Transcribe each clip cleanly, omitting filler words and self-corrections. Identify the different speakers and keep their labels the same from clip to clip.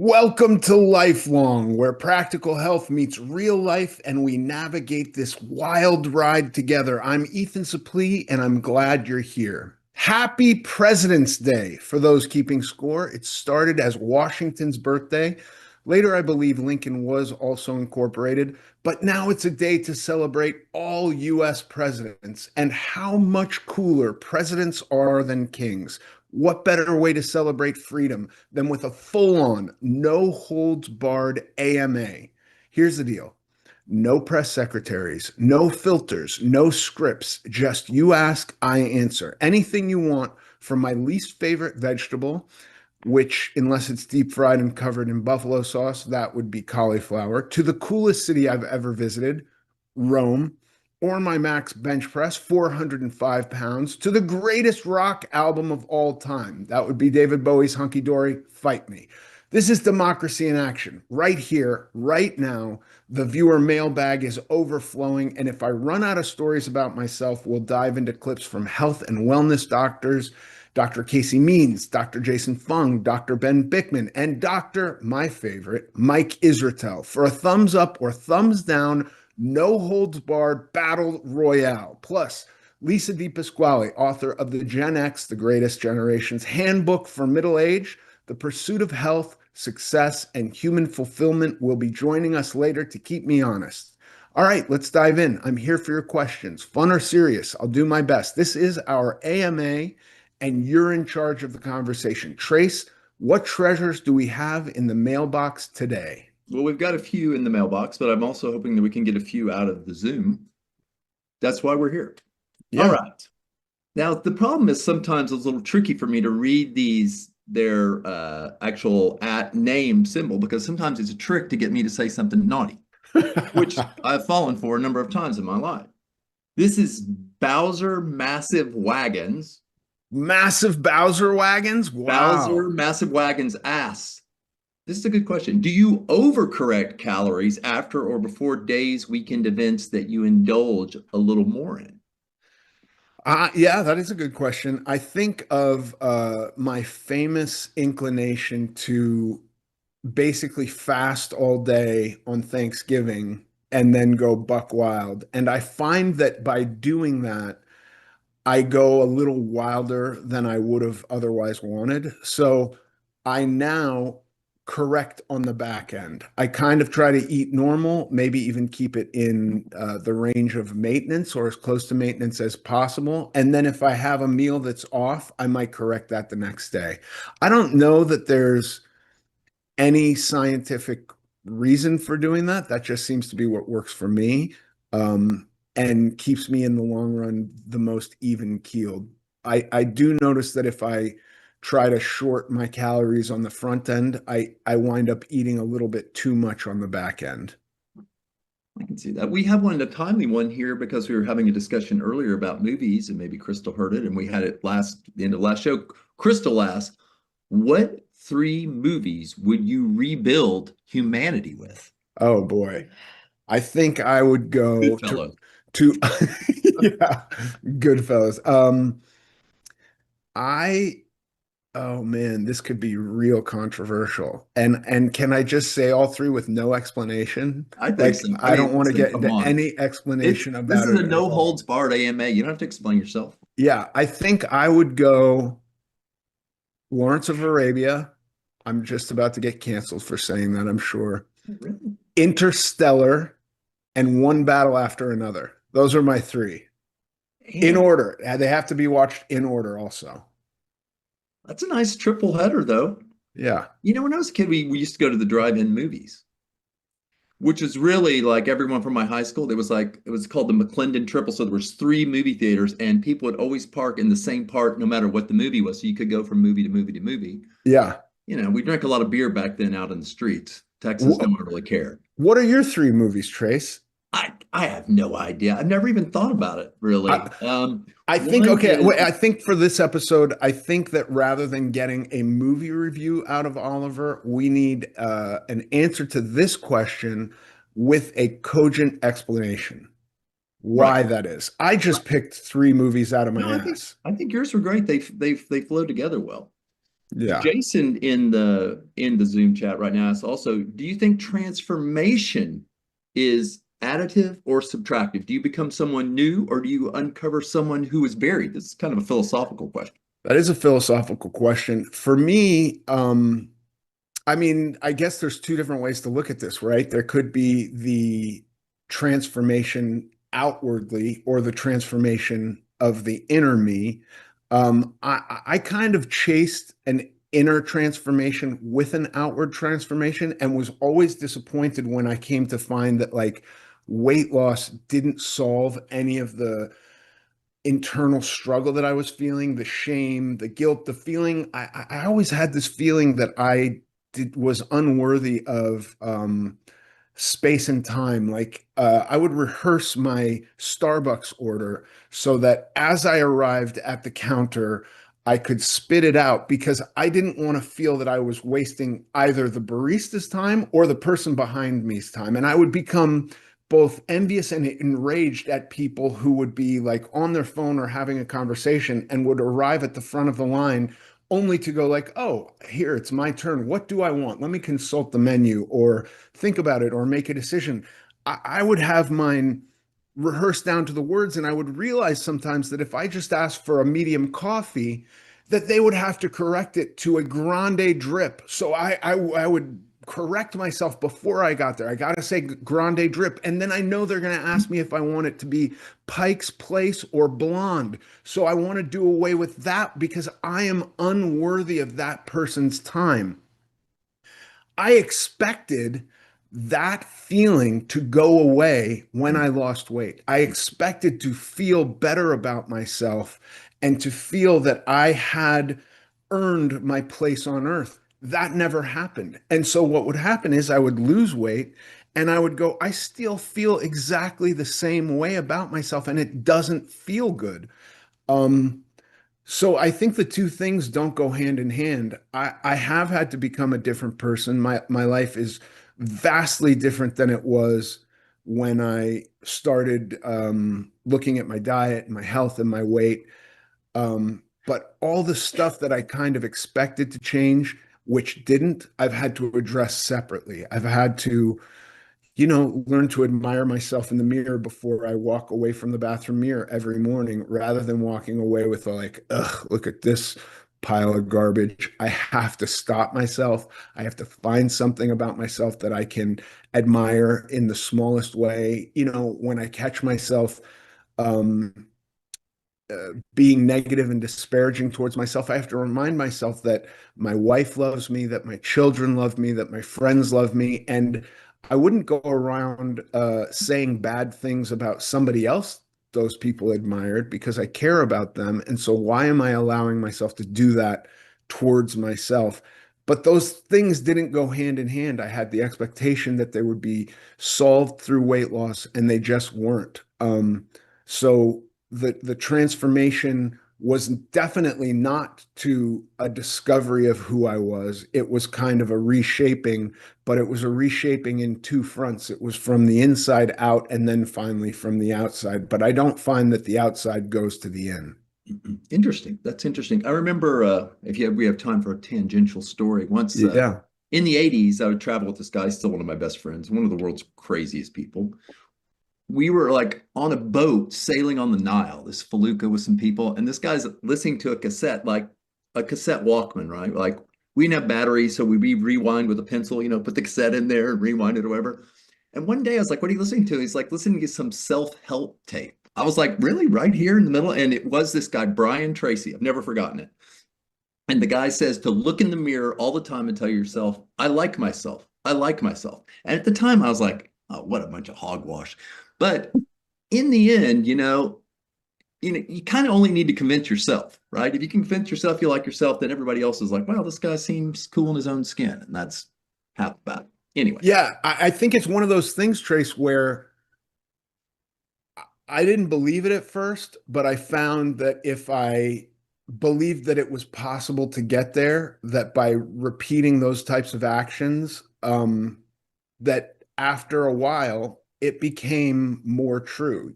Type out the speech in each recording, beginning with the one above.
Speaker 1: Welcome to LifeLONG, where practical health meets real life and we navigate this wild ride together. I'm Ethan Suplee and I'm glad you're here. Happy President's Day for those keeping score. It started as Washington's birthday. Later, I believe Lincoln was also incorporated, but now it's a day to celebrate all US presidents and how much cooler presidents are than kings. What better way to celebrate freedom than with a full-on, no-holds-barred AMA? Here's the deal. No press secretaries, no filters, no scripts, just you ask, I answer. Anything you want, from my least favorite vegetable, which, unless it's deep fried and covered in buffalo sauce, that would be cauliflower, to the coolest city I've ever visited, Rome, or my max bench press, 405 pounds, to the greatest rock album of all time. That would be David Bowie's Hunky Dory, Fight Me. This is democracy in action, right here, right now. The viewer mailbag is overflowing, and if I run out of stories about myself, we'll dive into clips from health and wellness doctors, Dr. Casey Means, Dr. Jason Fung, Dr. Ben Bikman, and Dr., my favorite, Mike Israetel, for a thumbs up or thumbs down, no holds barred battle royale. Plus, Lisa De Pasquale, author of the Gen X, the Greatest Generation's Handbook for Middle Age, The Pursuit of Health, Success, and Human Fulfillment, will be joining us later to keep me honest. All right, let's dive in. I'm here for your questions, fun or serious. I'll do my best. This is our AMA, and you're in charge of the conversation. Trace, what treasures do we have in the mailbox today?
Speaker 2: Well, we've got a few in the mailbox, but I'm also hoping that we can get a few out of the Zoom. That's why we're here.
Speaker 1: Yeah.
Speaker 2: All right. Now, the problem is sometimes it's a little tricky for me to read their actual at name symbol, because sometimes it's a trick to get me to say something naughty, which I've fallen for a number of times in my life. This is Bowser Massive Wagons.
Speaker 1: Massive Bowser wagons? Wow.
Speaker 2: Bowser Massive Wagons asks, this is a good question. Do you overcorrect calories after or before days, weekend events that you indulge a little more in?
Speaker 1: Yeah, that is a good question. I think of my famous inclination to basically fast all day on Thanksgiving and then go buck wild. And I find that by doing that, I go a little wilder than I would have otherwise wanted. So I now correct on the back end. I kind of try to eat normal, maybe even keep it in the range of maintenance or as close to maintenance as possible. And then if I have a meal that's off, I might correct that the next day. I don't know that there's any scientific reason for doing that. That just seems to be what works for me. And keeps me in the long run the most even keeled. I do notice that if I try to short my calories on the front end, I wind up eating a little bit too much on the back end.
Speaker 2: I can see that. We have a timely one here because we were having a discussion earlier about movies, and maybe Crystal heard it, and we had it the end of last show. Crystal asked, what 3 movies would you rebuild humanity with?
Speaker 1: Oh boy. I think I would go
Speaker 2: Goodfellas.
Speaker 1: to yeah, Goodfellas. I oh man, this could be real controversial. And can I just say all 3 with no explanation?
Speaker 2: I think
Speaker 1: Like
Speaker 2: so.
Speaker 1: I don't want to get
Speaker 2: come
Speaker 1: into
Speaker 2: on.
Speaker 1: any explanation
Speaker 2: This
Speaker 1: about
Speaker 2: is
Speaker 1: it
Speaker 2: a
Speaker 1: at
Speaker 2: no
Speaker 1: all.
Speaker 2: holds barred AMA. You don't have to explain yourself.
Speaker 1: Yeah, I think I would go Lawrence of Arabia. I'm just about to get canceled for saying that, I'm sure.
Speaker 2: Really?
Speaker 1: Interstellar and One Battle After Another. Those are my 3. In
Speaker 2: Man,
Speaker 1: order. They have to be watched in order also.
Speaker 2: that's a nice triple header, though.
Speaker 1: Yeah.
Speaker 2: You know, when I was a kid, we used to go to the drive-in movies, which is really like everyone from my high school. It was called the McClendon Triple. So there was 3 movie theaters, and people would always park in the same part no matter what the movie was. So you could go from movie to movie to movie.
Speaker 1: Yeah.
Speaker 2: You know, we drank a lot of beer back then out in the streets. Texas, no one really cared.
Speaker 1: What are your 3 movies, Trace?
Speaker 2: I have no idea. I've never even thought about it, really.
Speaker 1: I think,
Speaker 2: One
Speaker 1: okay,
Speaker 2: is
Speaker 1: wait, I think for this episode, I think that rather than getting a movie review out of Oliver, we need an answer to this question with a cogent explanation. Why
Speaker 2: right.
Speaker 1: that is. I just picked 3 movies out of my
Speaker 2: No,
Speaker 1: ass.
Speaker 2: I think yours were great. They flow together well.
Speaker 1: Yeah.
Speaker 2: Jason in the Zoom chat right now asks also, do you think transformation is additive or subtractive? Do you become someone new or do you uncover someone who is buried? This is kind of a philosophical question.
Speaker 1: That is a philosophical question. For me, I mean, I guess there's two different ways to look at this, right? There could be the transformation outwardly or the transformation of the inner me. I kind of chased an inner transformation with an outward transformation and was always disappointed when I came to find that like weight loss didn't solve any of the internal struggle that I was feeling, the shame, the guilt, the feeling. I always had this feeling that was unworthy of space and time. Like I would rehearse my Starbucks order so that as I arrived at the counter, I could spit it out because I didn't want to feel that I was wasting either the barista's time or the person behind me's time. And I would become both envious and enraged at people who would be like on their phone or having a conversation and would arrive at the front of the line only to go like, oh, here, it's my turn. What do I want? Let me consult the menu or think about it or make a decision. I would have mine rehearsed down to the words, and I would realize sometimes that if I just asked for a medium coffee, that they would have to correct it to a grande drip. So I would correct myself before I got there. I got to say grande drip. And then I know they're going to ask me if I want it to be Pike's Place or blonde. So I want to do away with that because I am unworthy of that person's time. I expected that feeling to go away when I lost weight. I expected to feel better about myself and to feel that I had earned my place on earth. That never happened. And so what would happen is I would lose weight and I would go, I still feel exactly the same way about myself and it doesn't feel good. Um, so I think the two things don't go hand in hand. I have had to become a different person. My life is vastly different than it was when I started looking at my diet, my health, and my weight. But all the stuff that I kind of expected to change, which didn't, I've had to address separately. I've had to learn to admire myself in the mirror before I walk away from the bathroom mirror every morning rather than walking away with like, ugh, look at this pile of garbage. I have to stop myself. I have to find something about myself that I can admire in the smallest way. When I catch myself um, being negative and disparaging towards myself, I have to remind myself that my wife loves me, that my children love me, that my friends love me. And I wouldn't go around saying bad things about somebody else those people admired because I care about them. And so why am I allowing myself to do that towards myself? But those things didn't go hand in hand. I had the expectation that they would be solved through weight loss, and they just weren't. So the transformation was definitely not to a discovery of who I was. It was kind of a reshaping, but it was a reshaping in two fronts. It was from the inside out and then finally from the outside. But I don't find that the outside goes to the in.
Speaker 2: Interesting. That's interesting. I remember if we have time for a tangential story. Once
Speaker 1: Yeah.
Speaker 2: in the 80s, I would travel with this guy, still one of my best friends, one of the world's craziest people. We were like on a boat sailing on the Nile, this felucca with some people, and this guy's listening to a cassette, like a cassette Walkman, right? Like we didn't have batteries, so we rewind with a pencil, put the cassette in there and rewind it or whatever. And one day I was like, what are you listening to? He's like, listening to some self-help tape. I was like, really? Right here in the middle? And it was this guy, Brian Tracy. I've never forgotten it. And the guy says to look in the mirror all the time and tell yourself, I like myself. I like myself. And at the time, I was like, oh, what a bunch of hogwash. But in the end, you kind of only need to convince yourself, right? If you can convince yourself you like yourself, then everybody else is like, well, this guy seems cool in his own skin. And that's half about it. Anyway.
Speaker 1: Yeah. I think it's one of those things, Trace, where I didn't believe it at first, but I found that if I believed that it was possible to get there, that by repeating those types of actions, that after a while, it became more true.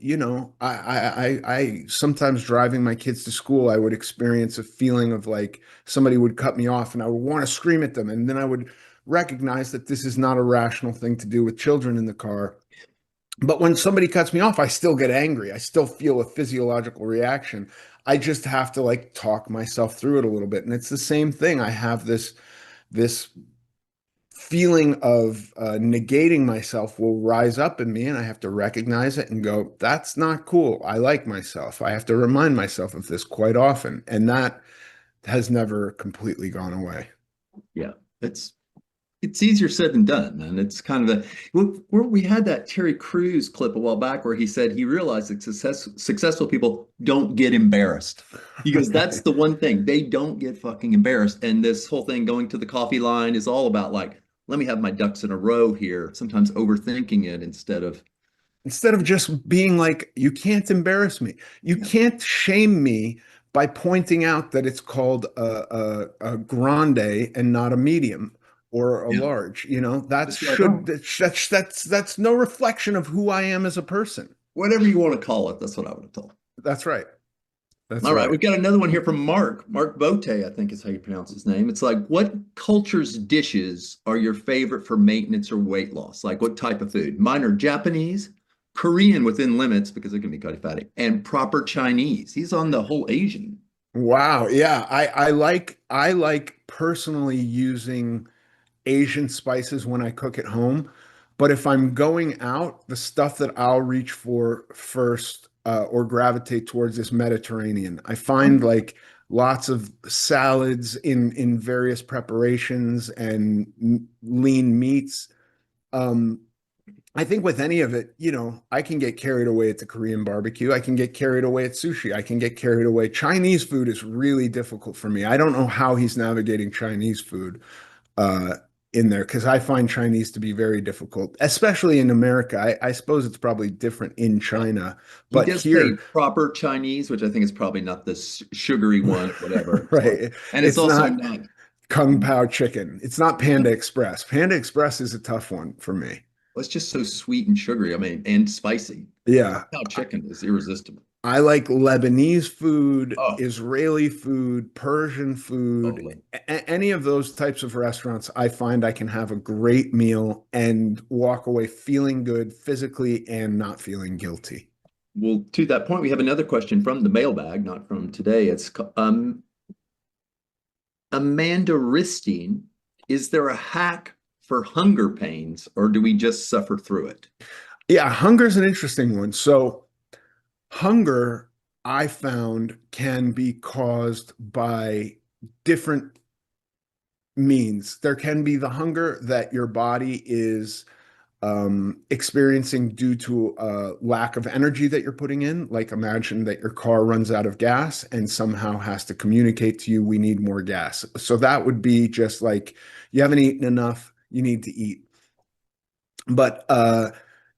Speaker 1: I sometimes driving my kids to school, I would experience a feeling of like somebody would cut me off and I would want to scream at them. And then I would recognize that this is not a rational thing to do with children in the car. But when somebody cuts me off, I still get angry. I still feel a physiological reaction. I just have to like talk myself through it a little bit. And it's the same thing. I have this feeling of negating myself will rise up in me, and I have to recognize it and go, that's not cool. I like myself. I have to remind myself of this quite often. And that has never completely gone away.
Speaker 2: Yeah, it's easier said than done, and it's kind of where we had that Terry Crews clip a while back where he said he realized that successful people don't get embarrassed. He goes, that's the one thing, they don't get fucking embarrassed. And this whole thing going to the coffee line is all about like, let me have my ducks in a row here, sometimes overthinking it
Speaker 1: Instead of just being like, you can't embarrass me. You
Speaker 2: yeah,
Speaker 1: can't shame me by pointing out that it's called a grande and not a medium or a
Speaker 2: yeah,
Speaker 1: large. That
Speaker 2: just like,
Speaker 1: should
Speaker 2: oh,
Speaker 1: that's no reflection of who I am as a person.
Speaker 2: whatever you want to call it, that's what I would have told.
Speaker 1: That's right. That's
Speaker 2: All right,
Speaker 1: right.
Speaker 2: we've got another one here from Mark Bote, I think is how you pronounce his name. It's like, what culture's dishes are your favorite for maintenance or weight loss? Like, what type of food? Mine are Japanese, Korean within limits because it can be kind of fatty, and proper Chinese. He's on the whole Asian.
Speaker 1: Wow. Yeah. I like personally using Asian spices when I cook at home. But if I'm going out, the stuff that I'll reach for first or gravitate towards is Mediterranean. I find like lots of salads in various preparations and lean meats. Um, I think with any of it, I can get carried away at the Korean barbecue. I can get carried away at sushi. I can get carried away. Chinese food is really difficult for me. I don't know how he's navigating Chinese food uh, in there because I find Chinese to be very difficult, especially in America. I suppose it's probably different in
Speaker 2: Well,
Speaker 1: China,
Speaker 2: he
Speaker 1: but
Speaker 2: does say
Speaker 1: here,
Speaker 2: proper Chinese, which I think is probably not the sugary one or whatever. It's like,
Speaker 1: right,
Speaker 2: and it's
Speaker 1: it's
Speaker 2: also
Speaker 1: not
Speaker 2: not,
Speaker 1: Kung Pao chicken. It's not Panda Express. Panda Express is a tough one for me.
Speaker 2: it's just so sweet and sugary. I mean, and spicy.
Speaker 1: Yeah.
Speaker 2: Cow chicken is irresistible.
Speaker 1: I like Lebanese food,
Speaker 2: Oh,
Speaker 1: Israeli food, Persian food,
Speaker 2: totally.
Speaker 1: any of those types of restaurants. I find I can have a great meal and walk away feeling good physically and not feeling guilty.
Speaker 2: Well, to that point, we have another question from the mailbag, not from today. It's Amanda Ristine. Is there a hack for hunger pains, or do we just suffer through it?
Speaker 1: Yeah, hunger is an interesting one. So, hunger, I found, can be caused by different means. There can be the hunger that your body is experiencing due to a lack of energy that you're putting in. Like imagine that your car runs out of gas and somehow has to communicate to you, we need more gas. So that would be just like you haven't eaten enough, you need to eat. But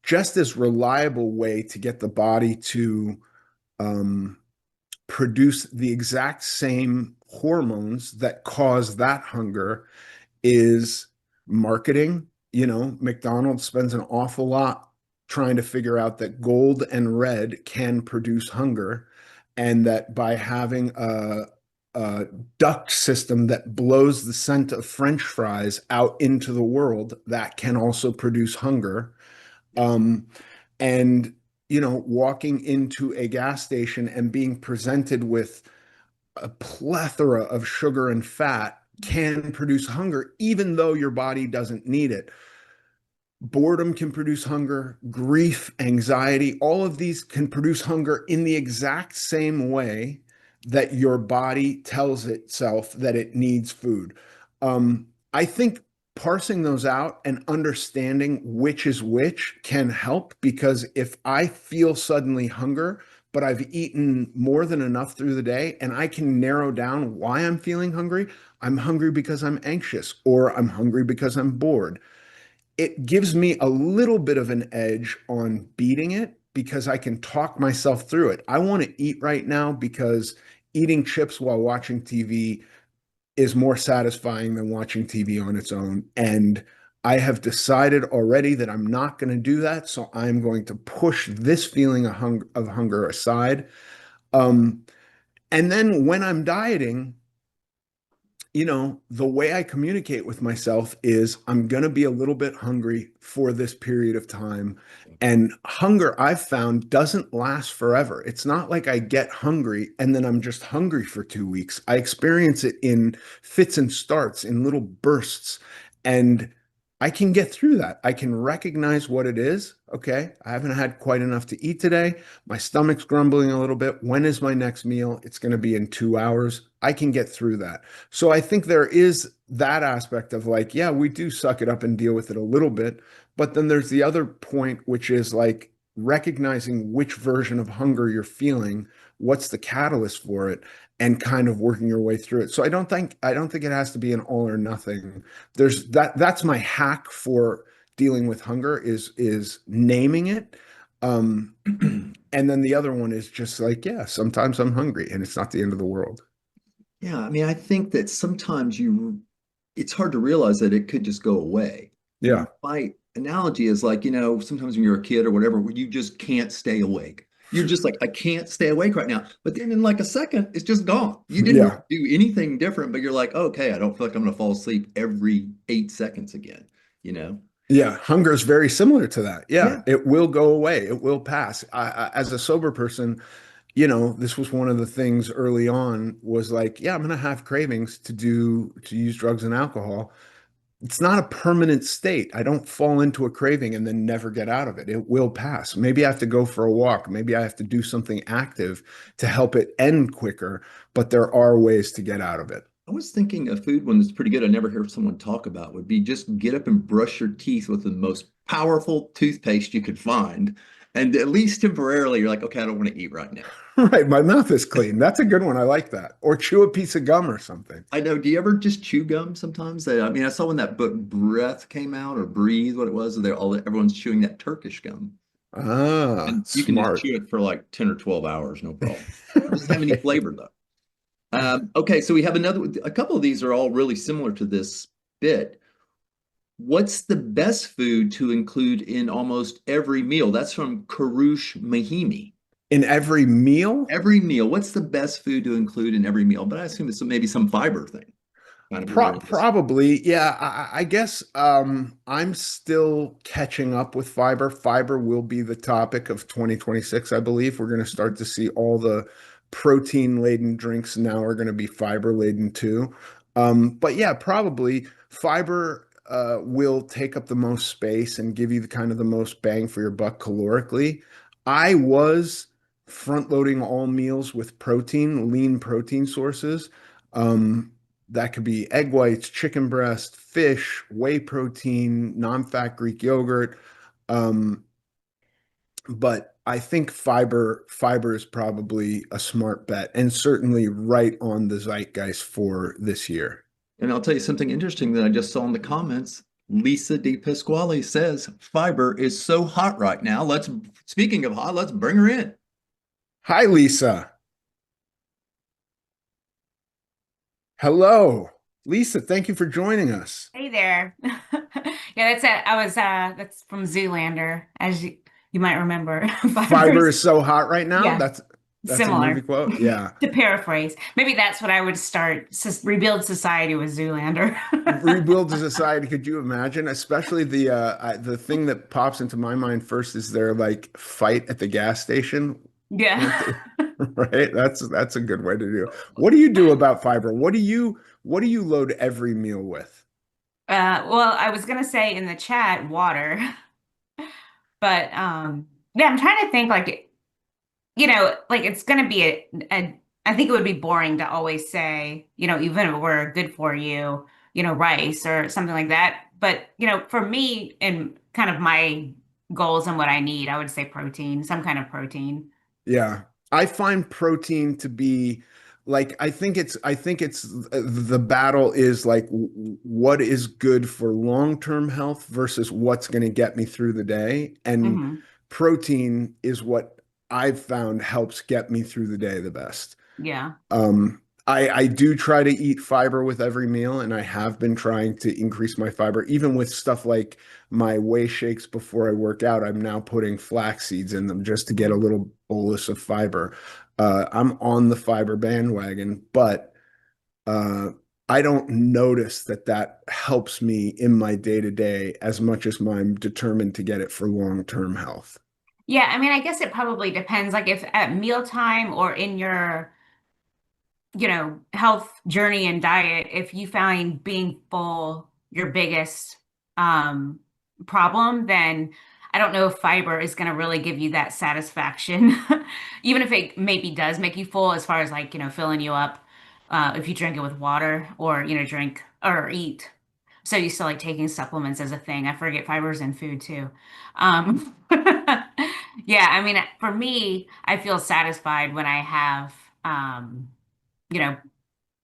Speaker 1: just as reliable way to get the body to um, produce the exact same hormones that cause that hunger is marketing. McDonald's spends an awful lot trying to figure out that gold and red can produce hunger, and that by having a duct system that blows the scent of French fries out into the world, that can also produce hunger. Um, and walking into a gas station and being presented with a plethora of sugar and fat can produce hunger, even though your body doesn't need it. Boredom can produce hunger, grief, anxiety, all of these can produce hunger in the exact same way that your body tells itself that it needs food. I think parsing those out and understanding which is which can help because if I feel suddenly hunger, but I've eaten more than enough through the day and I can narrow down why I'm feeling hungry, I'm hungry because I'm anxious or I'm hungry because I'm bored. It gives me a little bit of an edge on beating it because I can talk myself through it. I want to eat right now because eating chips while watching TV is more satisfying than watching TV on its own. And I have decided already that I'm not going to do that. So I'm going to push this feeling of hunger aside. Um, and then when I'm dieting, the way I communicate with myself is I'm going to be a little bit hungry for this period of time. And hunger, I've found, doesn't last forever. It's not like I get hungry and then I'm just hungry for 2 weeks. I experience it in fits and starts, in little bursts. And I can get through that. I can recognize what it is. Okay, I haven't had quite enough to eat today. My stomach's grumbling a little bit. When is my next meal? It's going to be in 2 hours. I can get through that. So I think there is that aspect of like, yeah, we do suck it up and deal with it a little bit. But then there's the other point, which is like recognizing which version of hunger you're feeling, what's the catalyst for it, and kind of working your way through it. So I don't think it has to be an all or nothing. That's my hack for dealing with hunger is naming it. Um, and then the other one is just like, yeah, sometimes I'm hungry and it's not the end of the world.
Speaker 2: Yeah, I mean, I think that sometimes it's hard to realize that it could just go away.
Speaker 1: Yeah.
Speaker 2: My analogy is like, sometimes when you're a kid or whatever, where you just can't stay awake. You're just like, I can't stay awake right now. But then in like a second, it's just gone. You didn't
Speaker 1: Yeah.
Speaker 2: really do anything different, but you're like, okay, I don't feel like I'm going to fall asleep every 8 seconds again, you know?
Speaker 1: Yeah, hunger is very similar to that. Yeah,
Speaker 2: Yeah.
Speaker 1: it will go away. It will pass. As a sober person, this was one of the things early on was like, yeah, I'm going to have cravings to use drugs and alcohol. It's not a permanent state. I don't fall into a craving and then never get out of it. It will pass. Maybe I have to go for a walk. Maybe I have to do something active to help it end quicker, but there are ways to get out of it.
Speaker 2: I was thinking a food one that's pretty good I never heard someone talk about would be just get up and brush your teeth with the most powerful toothpaste you could find. And at least temporarily, you're like, okay, I don't want to eat right now.
Speaker 1: Right, my mouth is clean. That's a good one. I like that. Or chew a piece of gum or something.
Speaker 2: I know. Do you ever just chew gum sometimes? I mean, I saw when that book Breath came out or Breathe, what it was, everyone's chewing that Turkish gum.
Speaker 1: Ah,
Speaker 2: And you can just
Speaker 1: smart.
Speaker 2: chew it for like 10 or 12 hours, no problem. It doesn't have any
Speaker 1: Right.
Speaker 2: flavor though. Okay, so we have a couple of these are all really similar to this bit. What's the best food to include in almost every meal? That's from Karush Mahimi.
Speaker 1: In every meal?
Speaker 2: Every meal. What's the best food to include in every meal? But I assume it's maybe some fiber thing kind of related to.
Speaker 1: Probably, yeah. I guess I'm still catching up with fiber. Fiber will be the topic of 2026, I believe. We're going to start to see all the protein-laden drinks now are going to be fiber-laden too. But yeah, probably fiber will take up the most space and give you the kind of the most bang for your buck calorically. I was front-loading all meals with protein, lean protein sources. Um, that could be egg whites, chicken breast, fish, whey protein, non-fat Greek yogurt. Um, but I think fiber is probably a smart bet and certainly right on the zeitgeist for this year.
Speaker 2: And I'll tell you something interesting that I just saw in the comments. Lisa De Pasquale says fiber is so hot right now. Speaking of hot, let's bring her in.
Speaker 1: Hi, Lisa. Hello. Lisa, thank you for joining us.
Speaker 3: Hey there. Yeah, that's it. That's from Zoolander, as you might remember.
Speaker 1: Fiber
Speaker 3: Fibers.
Speaker 1: is so hot right now.
Speaker 3: Yeah,
Speaker 1: That's a movie
Speaker 3: similar.
Speaker 1: quote. Yeah.
Speaker 3: To paraphrase. Maybe that's what I would start, rebuild society with Zoolander.
Speaker 1: Rebuild a society. Could you imagine? Especially the thing that pops into my mind first is their like fight at the gas station.
Speaker 3: Yeah.
Speaker 1: Right? That's a good way to do it. What do you do about fiber? What do you load every meal with?
Speaker 3: Well, I was gonna say in the chat, water, but yeah, I'm trying to think like like it's going to be I think it would be boring to always say, even if we're good for you, rice or something like that. But, for me and kind of my goals and what I need, I would say protein, some kind of protein.
Speaker 1: Yeah. I find protein to be like I think it's the battle is like what is good for long-term health versus what's going to get me through the day. And
Speaker 3: Hmm.
Speaker 1: protein is what I've found helps get me through the day the best.
Speaker 3: Yeah.
Speaker 1: I do try to eat fiber with every meal, and I have been trying to increase my fiber, even with stuff like my whey shakes before I work out. I'm now putting flax seeds in them just to get a little bolus of fiber. I'm on the fiber bandwagon, but uh, I don't notice that that helps me in my day to day as much as I'm determined to get it for long-term health.
Speaker 3: Yeah, I mean, I guess it probably depends. Like if at mealtime or in your, health journey and diet, if you find being full your biggest um problem, then I don't know if fiber is going to really give you that satisfaction. Even if it maybe does make you full as far as like, filling you up if you drink it with water or, drink or eat. So you still like taking supplements as a thing. I forget fiber's in food too. Yeah, I mean, for me, I feel satisfied when I have, you know,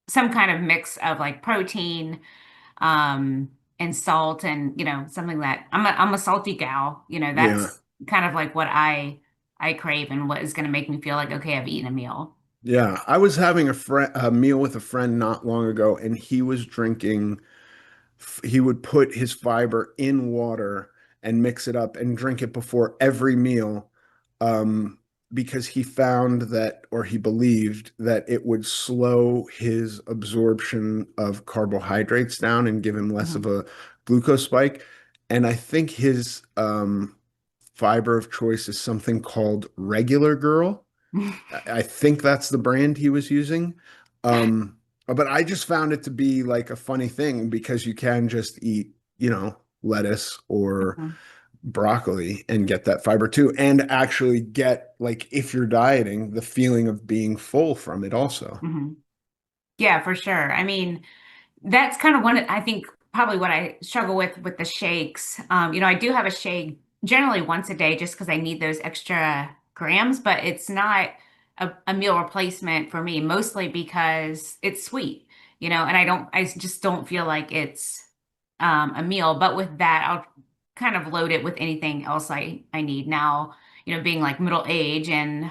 Speaker 3: some kind of mix of like protein, and salt and, something that I'm a salty gal,
Speaker 1: Yeah.
Speaker 3: that's kind of like what I crave and what is going to make me feel like, okay, I've eaten a meal.
Speaker 1: Yeah. I was having a meal with a friend not long ago, and he was drinking he would put his fiber in water and mix it up and drink it before every meal, um, because he found that, or he believed that it would slow his absorption of carbohydrates down and give him less of
Speaker 3: Mhm.
Speaker 1: a glucose spike. And I think his fiber of choice is something called Regular Girl. I think that's the brand he was using. Um, but I just found it to be like a funny thing because you can just eat, lettuce or
Speaker 3: Mhm.
Speaker 1: broccoli and get that fiber too, and actually get, like, if you're dieting, the feeling of being full from it also.
Speaker 3: Mhm. Yeah, for sure. I mean, that's kind of I think probably what I struggle with the shakes. I do have a shake generally once a day just because I need those extra grams, but it's not a meal replacement for me, mostly because it's sweet, and I just don't feel like it's a meal. But with that, I'll kind of load it with anything else I need now, being like middle age and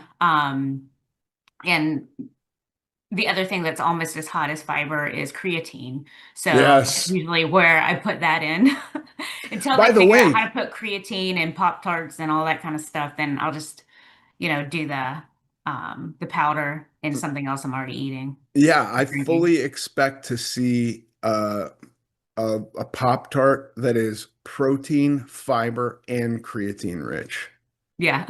Speaker 3: the other thing that's almost as hot as fiber is creatine. So that's
Speaker 1: Yes.
Speaker 3: usually where I put that in. Until
Speaker 1: By
Speaker 3: they
Speaker 1: the
Speaker 3: figure out how
Speaker 1: way,
Speaker 3: to put creatine and Pop-Tarts and all that kind of stuff, then I'll just, do the powder in something else I'm already eating
Speaker 1: yeah,
Speaker 3: or
Speaker 1: I
Speaker 3: drinking.
Speaker 1: fully expect to see a Pop-Tart that is protein, fiber, and creatine rich.
Speaker 3: Yeah.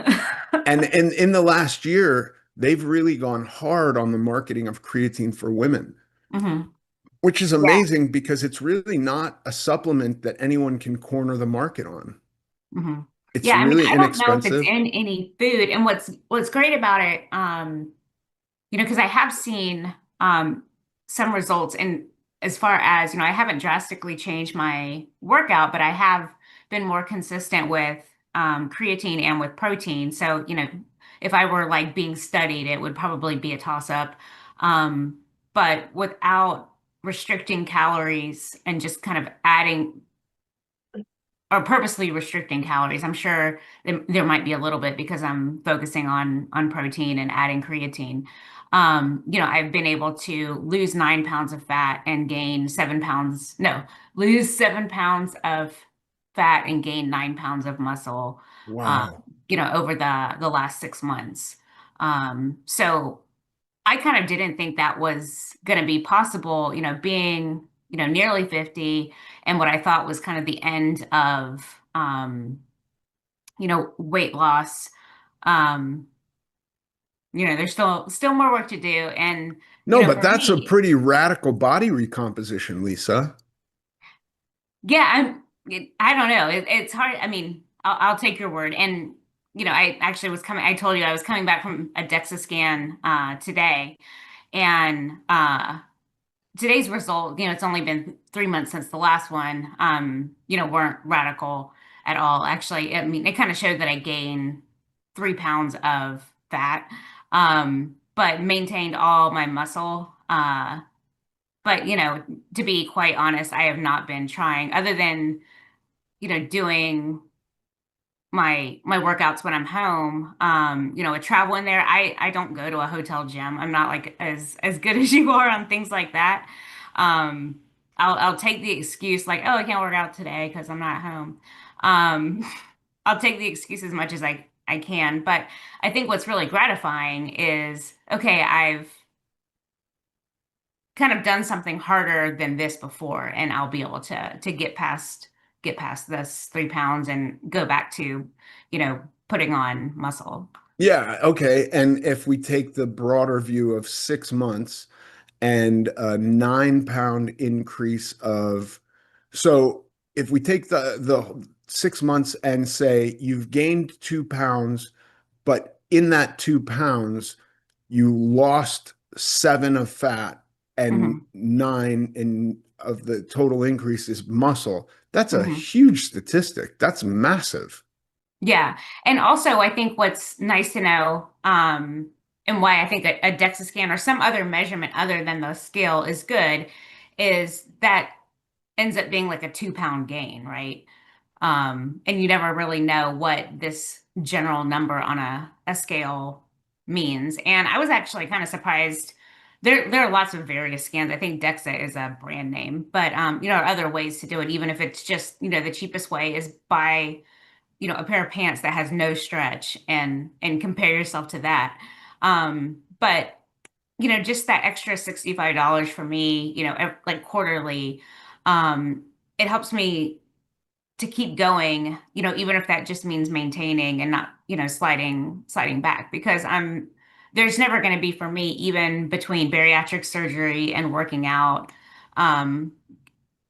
Speaker 1: And in the last year, they've really gone hard on the marketing of creatine for women,
Speaker 3: hmm
Speaker 1: which is
Speaker 3: Yeah.
Speaker 1: amazing because it's really not a supplement that anyone can corner the market on.
Speaker 3: hmm
Speaker 1: It's
Speaker 3: Yeah, I mean,
Speaker 1: really
Speaker 3: I don't know if it's
Speaker 1: inexpensive.
Speaker 3: in any food. And what's great about it, because I have seen some results in as far as, I haven't drastically changed my workout, but I have been more consistent with creatine and with protein. So, if I were like being studied, it would probably be a toss up. But without restricting calories and just kind of adding or purposely restricting calories. I'm sure there might be a little bit because I'm focusing on protein and adding creatine. I've been able to lose 9 pounds of fat and gain 7 pounds. No, lose 7 pounds of fat and gain 9 pounds of muscle. Uh,
Speaker 1: Wow.
Speaker 3: over the last 6 months. So I kind of didn't think that was going to be possible, being, nearly 50 and what I thought was kind of the end of, weight loss. Um, there's still more work to do. And,
Speaker 1: No, but
Speaker 3: for
Speaker 1: that's a
Speaker 3: me,
Speaker 1: pretty radical body recomposition, Lisa.
Speaker 3: yeah, I don't know. It's hard. I mean, I'll take your word. And, I actually I told you I was coming back from a Dexa scan, today. And, today's result, it's only been 3 months since the last one, weren't radical at all. Actually, I mean, it kind of showed that I gained 3 pounds of fat, but maintained all my muscle. But, to be quite honest, I have not been trying other than, doing my workouts when I'm home. With travel in there, I don't go to a hotel gym. I'm not like as good as you are on things like that. Um, I'll take the excuse like, oh, I can't work out today because I'm not at home. Um, I'll take the excuse as much as I can. But I think what's really gratifying is, okay, I've kind of done something harder than this before, and I'll be able to get past this 3 pounds and go back to, putting on muscle.
Speaker 1: Yeah, okay. And if we take the broader view of 6 months and a 9 pound increase of, so if we take the 6 months and say you've gained 2 pounds, but in that 2 pounds, you lost 7 of fat and
Speaker 3: Hmm.
Speaker 1: 9 in of the total increase is muscle. That's a
Speaker 3: Hmm.
Speaker 1: huge statistic. That's massive.
Speaker 3: Yeah. And also, I think what's nice to know, and why I think a DEXA scan or some other measurement other than the scale is good, is that ends up being like a 2 pound gain, right? And you never really know what this general number on a scale means. And I was actually kind of surprised. There are lots of various scans. I think Dexa is a brand name, but there are other ways to do it, even if it's just, the cheapest way is buy, a pair of pants that has no stretch and compare yourself to that. But just that extra $65 for me, like quarterly, it helps me to keep going, even if that just means maintaining and not, sliding back, because there's never going to be for me, even between bariatric surgery and working out, um,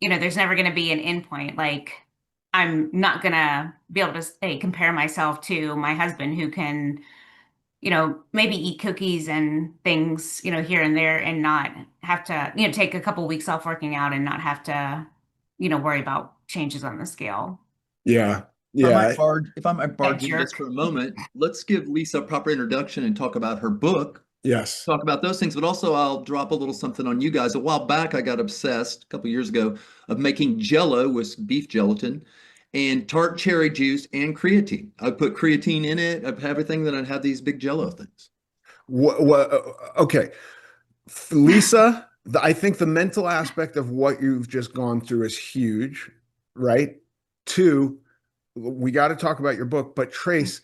Speaker 3: there's never going to be an endpoint. Like I'm not going to be able to say, compare myself to my husband who can, maybe eat cookies and things, here and there and not have to, take a couple weeks off working out and not have to, worry about changes on the scale.
Speaker 1: Yeah. Yeah.
Speaker 2: If I might
Speaker 3: That
Speaker 2: barge in just
Speaker 3: jerk.
Speaker 2: for a moment, let's give Lisa a proper introduction and talk about her book,
Speaker 1: Yes.
Speaker 2: talk about those things, but also I'll drop a little something on you guys. A while back, I got obsessed a couple years ago of making Jello with beef gelatin and tart cherry juice and creatine. I put creatine in it. I have everything that I'd have these big Jello things.
Speaker 1: Okay. Lisa, I think the mental aspect of what you've just gone through is huge, right? Two, we got to talk about your book, but Trace,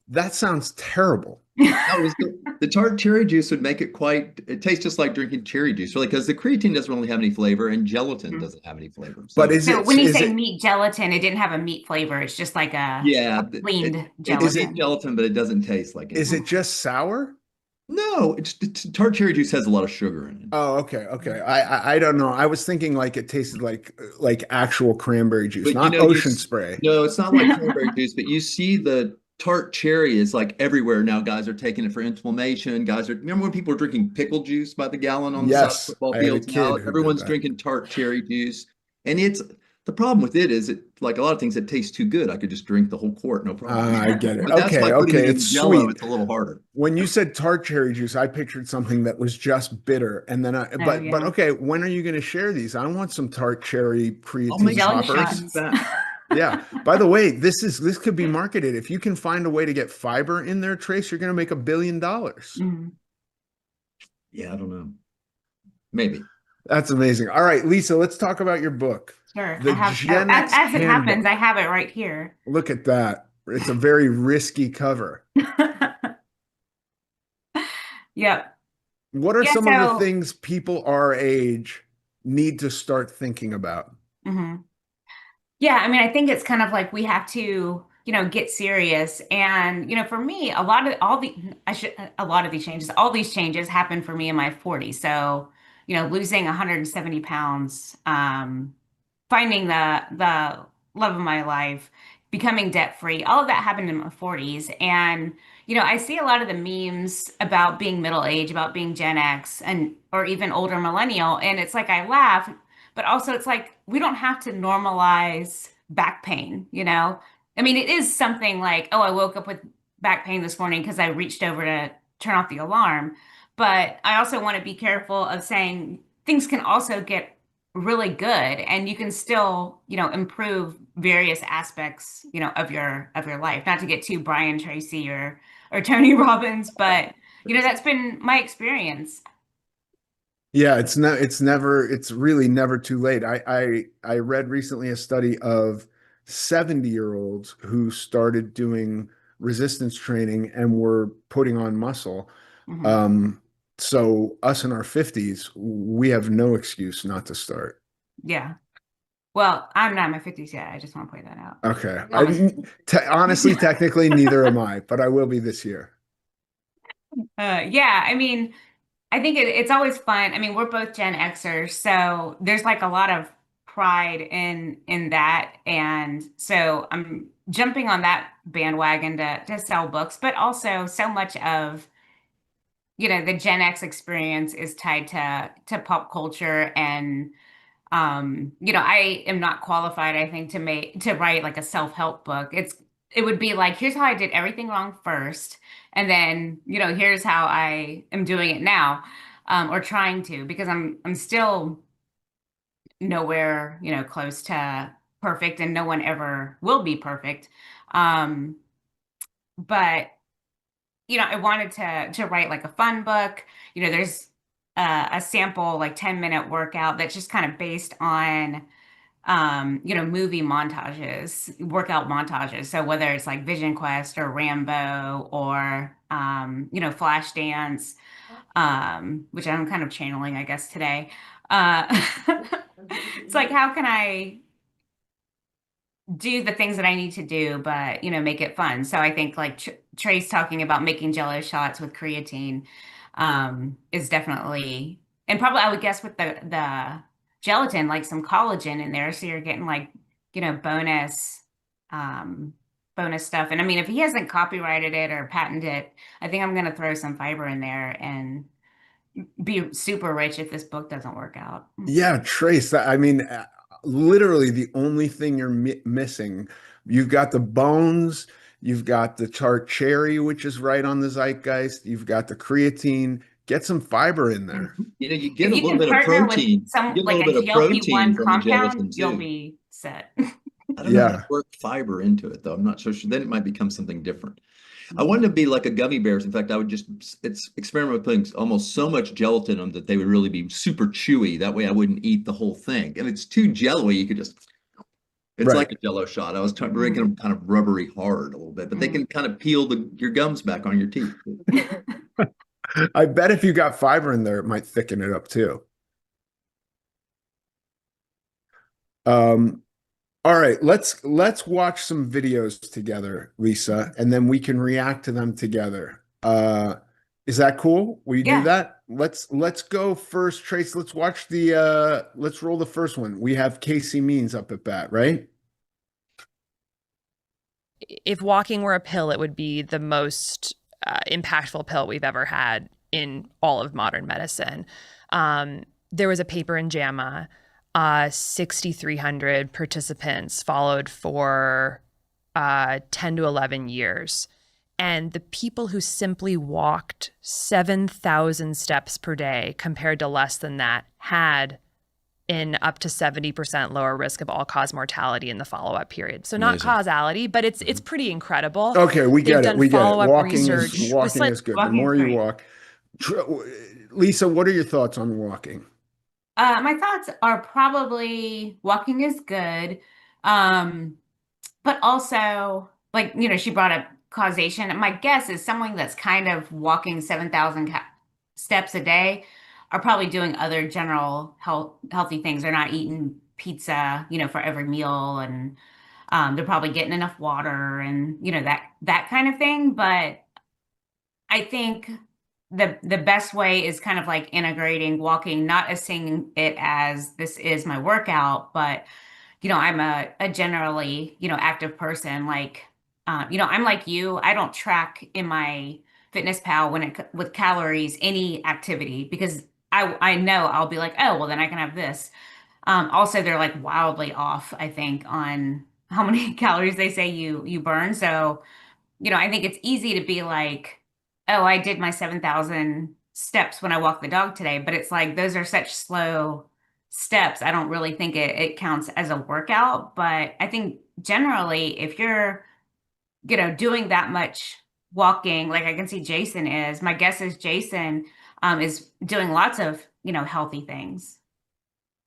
Speaker 1: that sounds terrible.
Speaker 2: No, it was the tart cherry juice would make it tastes just like drinking cherry juice, really, because the creatine doesn't really have any flavor and gelatin
Speaker 3: Mhm.
Speaker 2: doesn't have any flavor.
Speaker 1: But
Speaker 2: So
Speaker 3: So when you
Speaker 1: is
Speaker 3: say
Speaker 1: it
Speaker 3: meat gelatin, it didn't have a meat flavor. It's just like
Speaker 2: yeah,
Speaker 3: a cleaned
Speaker 1: is
Speaker 2: it's
Speaker 1: it
Speaker 3: gelatin.
Speaker 2: gelatin, but it doesn't taste like
Speaker 1: is it
Speaker 2: anything.
Speaker 1: just sour?
Speaker 2: No, tart cherry juice has a lot of sugar in it.
Speaker 1: Oh, okay, okay. I don't know. I was thinking like it tasted like actual cranberry juice,
Speaker 2: But
Speaker 1: not ocean spray.
Speaker 2: no, it's not like cranberry juice, but you see the tart cherry is like everywhere now. Guys are taking it for inflammation. Remember when people were drinking pickle juice by the gallon on the side of
Speaker 1: Yes,
Speaker 2: football
Speaker 1: I had a
Speaker 2: fields?
Speaker 1: kid
Speaker 2: Now
Speaker 1: who did
Speaker 2: everyone's
Speaker 1: that.
Speaker 2: drinking tart cherry juice. And the problem with it is like a lot of things that taste too good. I could just drink the whole quart, no problem.
Speaker 1: I get it.
Speaker 2: But that's
Speaker 1: Okay,
Speaker 2: why putting
Speaker 1: okay,
Speaker 2: it
Speaker 1: it's
Speaker 2: in Jello,
Speaker 1: sweet.
Speaker 2: it's a little harder.
Speaker 1: When you said tart cherry juice, I pictured something that was just bitter. And then
Speaker 3: Oh
Speaker 1: but
Speaker 3: yeah.
Speaker 1: okay, when are you going to share these? I want some tart cherry
Speaker 2: I'll
Speaker 1: creatine
Speaker 2: make
Speaker 3: Jelly
Speaker 2: some, make it
Speaker 1: poppers.
Speaker 3: shots.
Speaker 2: fast.
Speaker 1: Yeah. By the way, this could be marketed. If you can find a way to get fiber in there, Trace, you're going to make $1 billion.
Speaker 3: Mhm.
Speaker 2: Yeah, I don't know. Maybe.
Speaker 1: That's amazing. All right, Lisa, let's talk about your book,
Speaker 3: Sure. I
Speaker 1: The
Speaker 3: have, oh,
Speaker 1: Gen X
Speaker 3: as it happens,
Speaker 1: Handbook.
Speaker 3: I have it right here.
Speaker 1: Look at that. It's a very risky cover.
Speaker 3: Yep.
Speaker 1: What are
Speaker 3: Yeah,
Speaker 1: some of the
Speaker 3: so
Speaker 1: things people our age need to start thinking about?
Speaker 3: mhm. Yeah, I mean, I think it's kind of like we have to, get serious. And, for me, a lot of these changes, all these changes happened for me in my 40s. So, losing 170 pounds, finding the love of my life, becoming debt free, all of that happened in my 40s. And, I see a lot of the memes about being middle age, about being Gen X and or even older millennial. And it's like I laugh, but also it's like we don't have to normalize back pain. I mean, it is something like, oh, I woke up with back pain this morning because I reached over to turn off the alarm. But I also want to be careful of saying things can also get really good and you can still, improve various aspects, of your life. Not to get too Brian Tracy or Tony Robbins, but that's been my experience.
Speaker 1: Yeah, it's really never too late. I read recently a study of 70-year-olds who started doing resistance training and were putting on muscle.
Speaker 3: Mhm.
Speaker 1: Um, so us in our 50s, we have no excuse not to start.
Speaker 3: Yeah. Well, I'm not in my 50s yet. I just want to point that out.
Speaker 1: Okay. Honestly,
Speaker 3: Um,
Speaker 1: technically, neither am I, but I will be this year.
Speaker 3: yeah, I mean, I think it's always fun. I mean, we're both Gen Xers, so there's like a lot of pride in that, and so I'm jumping on that bandwagon to sell books, but also so much of the Gen X experience is tied to pop culture and I am not qualified, I think, to write like a self-help book. It would be like, here's how I did everything wrong first, and then, here's how I am doing it now, or trying to, because I'm still nowhere, close to perfect, and no one ever will be perfect. Um, but I wanted to write like a fun book. There's a sample like 10-minute workout that's just kind of based on movie montages, workout montages. So whether it's like Vision Quest or Rambo or Flashdance, which I'm kind of channeling, I guess, today. Uh, it's like, how can I do the things that I need to do, but make it fun. So I think like Trey's talking about making Jello shots with creatine, is definitely, and probably I would guess with the gelatin, like some collagen in there, so you're getting like bonus um bonus stuff. And I mean, if he hasn't copyrighted it or patented it, I think I'm gonna throw some fiber in there and be super rich if this book doesn't work out.
Speaker 1: Yeah, Trace, I mean, literally the only thing you're missing, you've got the bones, you've got the tart cherry, which is right on the zeitgeist, you've got the creatine. Get some fiber in there.
Speaker 2: You
Speaker 3: If
Speaker 2: get a
Speaker 3: you
Speaker 2: little
Speaker 3: can
Speaker 2: bit of
Speaker 3: partner with
Speaker 2: protein. You
Speaker 3: some
Speaker 2: get a
Speaker 3: like
Speaker 2: little
Speaker 3: a
Speaker 2: bit of protein
Speaker 3: GLP-1
Speaker 2: from the
Speaker 3: compound,
Speaker 2: gelatin
Speaker 3: you'll
Speaker 2: too.
Speaker 3: be set.
Speaker 2: I don't know how to
Speaker 1: Yeah.
Speaker 2: work fiber into it though. I'm not so sure. Then it might become something different. I wanted to be like a gummy bears. In fact, I would just experiment with putting almost so much gelatin in them that they would really be super chewy. That way I wouldn't eat the whole thing. If it's too jello-y, you could just, it's
Speaker 1: Right.
Speaker 2: like a Jello shot. I was trying to make them kind of rubbery hard a little bit, but they
Speaker 3: Mhm.
Speaker 2: can kind of peel your gums back on your teeth.
Speaker 1: I bet if you got fiber in there, it might thicken it up too. Um, all right, let's watch some videos together, Lisa, and then we can react to them together. Is that cool? Will you do
Speaker 3: Yeah.
Speaker 1: that? Let's go first, Trace. Let's roll the first one. We have Casey Means up at bat, right?
Speaker 4: If walking were a pill, it would be the most impactful pill we've ever had in all of modern medicine. There was a paper in JAMA, 6,300 participants followed for 10 to 11 years. And the people who simply walked 7,000 steps per day compared to less than that had in up to 70% lower risk of all-cause mortality in the follow-up period. So not
Speaker 2: Amazing.
Speaker 4: causality, but it's pretty incredible.
Speaker 1: Okay, we
Speaker 4: They've
Speaker 1: get it.
Speaker 4: done
Speaker 1: We get it.
Speaker 4: follow-up
Speaker 1: Walking
Speaker 4: research
Speaker 1: is
Speaker 4: with
Speaker 1: walking is good. The
Speaker 3: Walking is
Speaker 1: more you
Speaker 3: great.
Speaker 1: walk. Lisa, what are your thoughts on walking?
Speaker 3: My thoughts are probably walking is good. Um, but also like, she brought up causation. My guess is someone that's kind of walking 7,000 steps a day are probably doing other general healthy things. They're not eating pizza, for every meal, and they're probably getting enough water and, that kind of thing. But I think the best way is kind of like integrating walking, not as seeing it as this is my workout, but I'm a generally, active person. Like, I'm like you. I don't track in my Fitness Pal with calories any activity because I know I'll be like, oh, well, then I can have this. Also, they're like wildly off, I think, on how many calories they say you burn. So, I think it's easy to be like, oh, I did my 7,000 steps when I walked the dog today, but it's like those are such slow steps. I don't really think it counts as a workout, but I think generally, if you're, doing that much walking, like I can see Jason is, my guess is Jason is doing lots of, healthy ththings.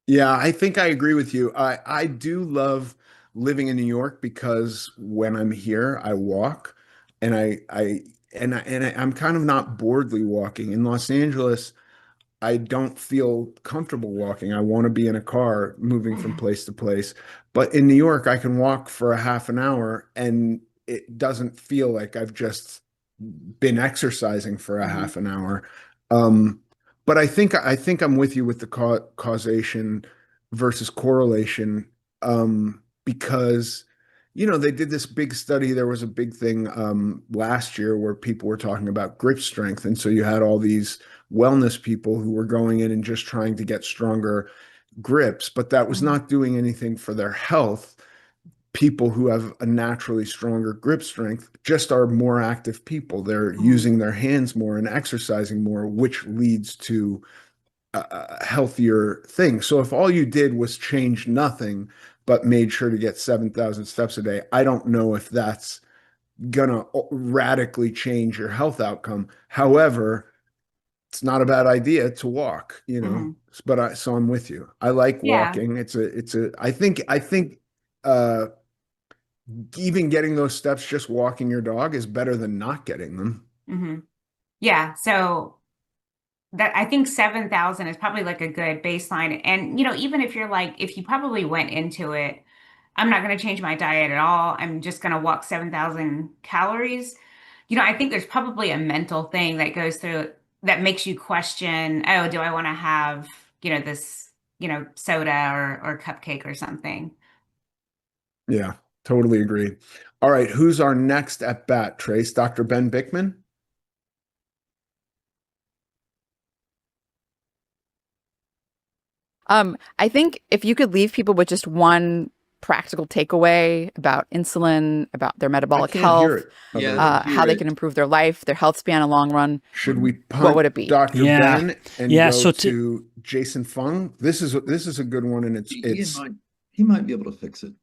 Speaker 1: Yeah, I think I agree with you. I do love living in New York because when I'm here, I walk and I'm kind of not boredly walking. In Los Angeles, I don't feel comfortable walking. I want to be in a car moving from place to place. But in New York, I can walk for a half an hour and it doesn't feel like I've just been exercising for a
Speaker 3: Mhm.
Speaker 1: half an hour. Um, but I think I'm with you with the causation versus correlation, because they did this big study. There was a big thing last year where people were talking about grip strength, and so you had all these wellness people who were going in and just trying to get stronger grips, but that was
Speaker 3: Mhm.
Speaker 1: not doing anything for their health. People who have a naturally stronger grip strength just are more active people. They're
Speaker 3: Mhm.
Speaker 1: using their hands more and exercising more, which leads to a healthier thing. So if all you did was change nothing, but made sure to get 7,000 steps a day, I don't know if that's gonna radically change your health outcome. However, it's not a bad idea to walk.
Speaker 3: Mhm.
Speaker 1: But so I'm with you. I like
Speaker 3: Yeah.
Speaker 1: walking. I think uh even getting those steps, just walking your dog is better than not getting them.
Speaker 3: Hmm. Yeah. So that I think 7,000 is probably like a good baseline. And, even if you're like, if you probably went into it, I'm not going to change my diet at all. I'm just going to walk 7,000 calories. I think there's probably a mental thing that goes through that makes you question, oh, do I want to have, this, soda or cupcake or something?
Speaker 1: Yeah, totally agree. All right, who's our next at bat, Trace? Dr. Ben Bikman?
Speaker 5: I think if you could leave people with just one practical takeaway about insulin, about their
Speaker 1: I
Speaker 5: metabolic
Speaker 1: can't hear
Speaker 5: health,
Speaker 1: it.
Speaker 2: Yeah, I
Speaker 1: Okay.
Speaker 2: didn't
Speaker 5: how
Speaker 2: hear
Speaker 5: they
Speaker 2: it.
Speaker 5: can improve their life, their health span in the long run,
Speaker 1: Should we
Speaker 5: what
Speaker 1: punt
Speaker 5: would it be?
Speaker 1: Dr.
Speaker 6: Yeah.
Speaker 1: Ben and
Speaker 6: Yeah.
Speaker 1: go
Speaker 6: So
Speaker 1: to Jason Fung? This is a good one, and it's
Speaker 2: He
Speaker 1: it's
Speaker 2: might he might be able to fix it.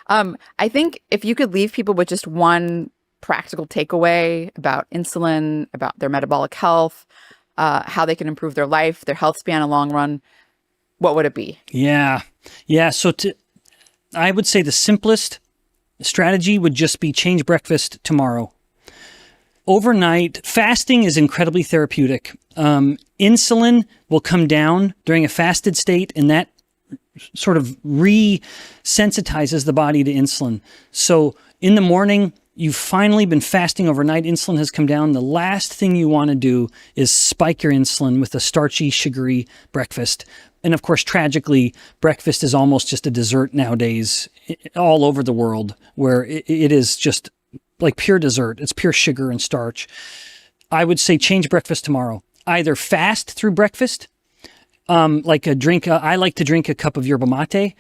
Speaker 5: I think if you could leave people with just one practical takeaway about insulin, about their metabolic health, how they can improve their life, their health span in the long run, what would it be?
Speaker 6: yeah. So I would say the simplest strategy would just be change breakfast tomorrow. Overnight, fasting is incredibly therapeutic. Insulin will come down during a fasted state, and that sort of resensitizes the body to insulin. So in the morning, you've finally been fasting overnight, insulin has come down. The last thing you want to do is spike your insulin with a starchy, sugary breakfast. And of course, tragically, breakfast is almost just a dessert nowadays all over the world, where it is just like pure dessert. It's pure sugar and starch. I would say change breakfast tomorrow. Either fast through breakfast, like a drink. I like to drink a cup of yerba mate.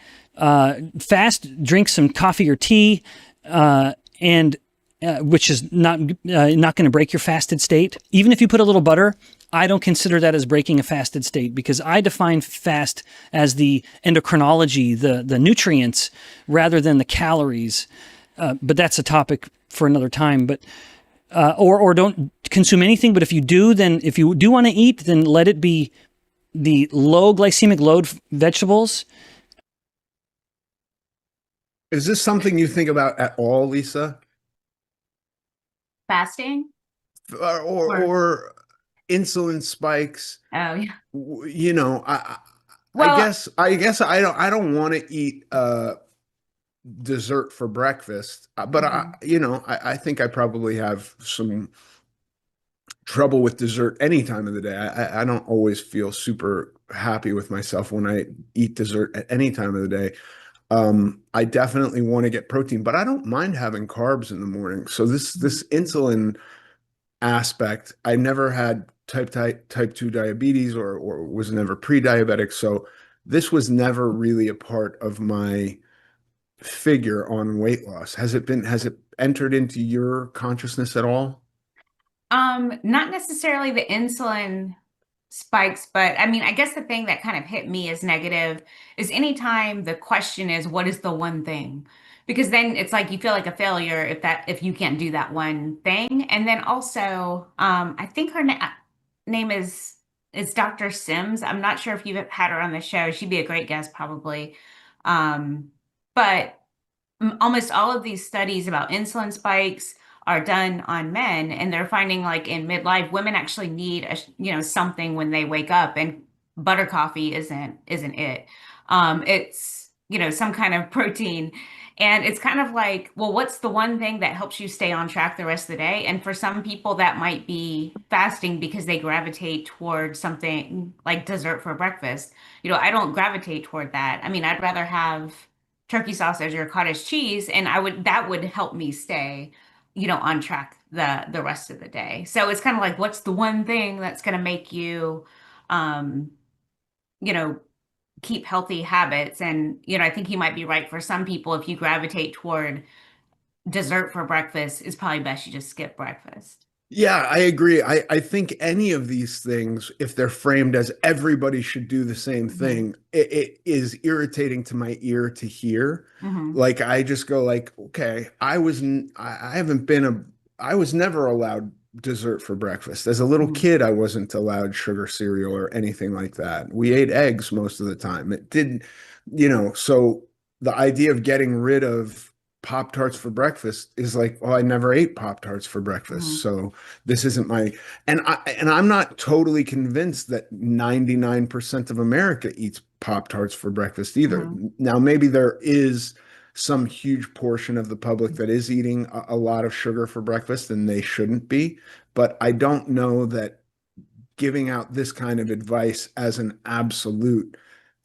Speaker 6: Fast, drink some coffee or tea, and which is not going to break your fasted state. Even if you put a little butter, I don't consider that as breaking a fasted state, because I define fast as the endocrinology, the nutrients, rather than the calories. But that's a topic for another time. But or don't consume anything. But if you do, then if you do want to eat, then let it be the low glycemic load vegetables.
Speaker 1: Is this something you think about at all, Lisa?
Speaker 3: Fasting?
Speaker 1: Or insulin spikes?
Speaker 3: Oh, yeah.
Speaker 1: I
Speaker 3: Well,
Speaker 1: guess I don't want to eat dessert for breakfast, but
Speaker 3: mhm.
Speaker 1: I think I probably have some trouble with dessert any time of the day. I don't always feel super happy with myself when I eat dessert at any time of the day. I definitely want to get protein, but I don't mind having carbs in the morning. So this insulin aspect, I never had type 2 diabetes or was never pre-diabetic. So this was never really a part of my figure on weight loss. Has it entered into your consciousness at all?
Speaker 3: Not necessarily the insulin spikes, but I mean, I guess the thing that kind of hit me as negative is anytime the question is, what is the one thing? Because then it's like you feel like a failure if you can't do that one thing. And then also, I think her name is Dr. Sims. I'm not sure if you've had her on the show. She'd be a great guest, probably. But almost all of these studies about insulin spikes are done on men, and they're finding like in midlife, women actually need something when they wake up, and butter coffee isn't it. It's some kind of protein, and it's kind of like, well, what's the one thing that helps you stay on track the rest of the day? And for some people, that might be fasting because they gravitate toward something like dessert for breakfast. I don't gravitate toward that. I mean, I'd rather have turkey sausage or cottage cheese, and that would help me stay on track the rest of the day. So it's kind of like, what's the one thing that's going to make you um you know keep healthy habits? And I think you might be right. For some people, if you gravitate toward dessert for breakfast, it's probably best you just skip breakfast.
Speaker 1: Yeah, I agree. I think any of these things, if they're framed as everybody should do the same thing, it is irritating to my ear to hear.
Speaker 3: Hmm.
Speaker 1: Like I just go like, okay, I haven't been I was never allowed dessert for breakfast. As a little
Speaker 3: Hmm.
Speaker 1: kid, I wasn't allowed sugar cereal or anything like that. We ate eggs most of the time. It didn't, so the idea of getting rid of Pop-Tarts for breakfast is like, oh, I never ate Pop-Tarts for breakfast.
Speaker 3: Hmm.
Speaker 1: So this isn't and I'm not totally convinced that 99% of America eats Pop-Tarts for breakfast either.
Speaker 3: Hmm.
Speaker 1: Now, maybe there is some huge portion of the public that is eating a lot of sugar for breakfast and they shouldn't be, but I don't know that giving out this kind of advice as an absolute,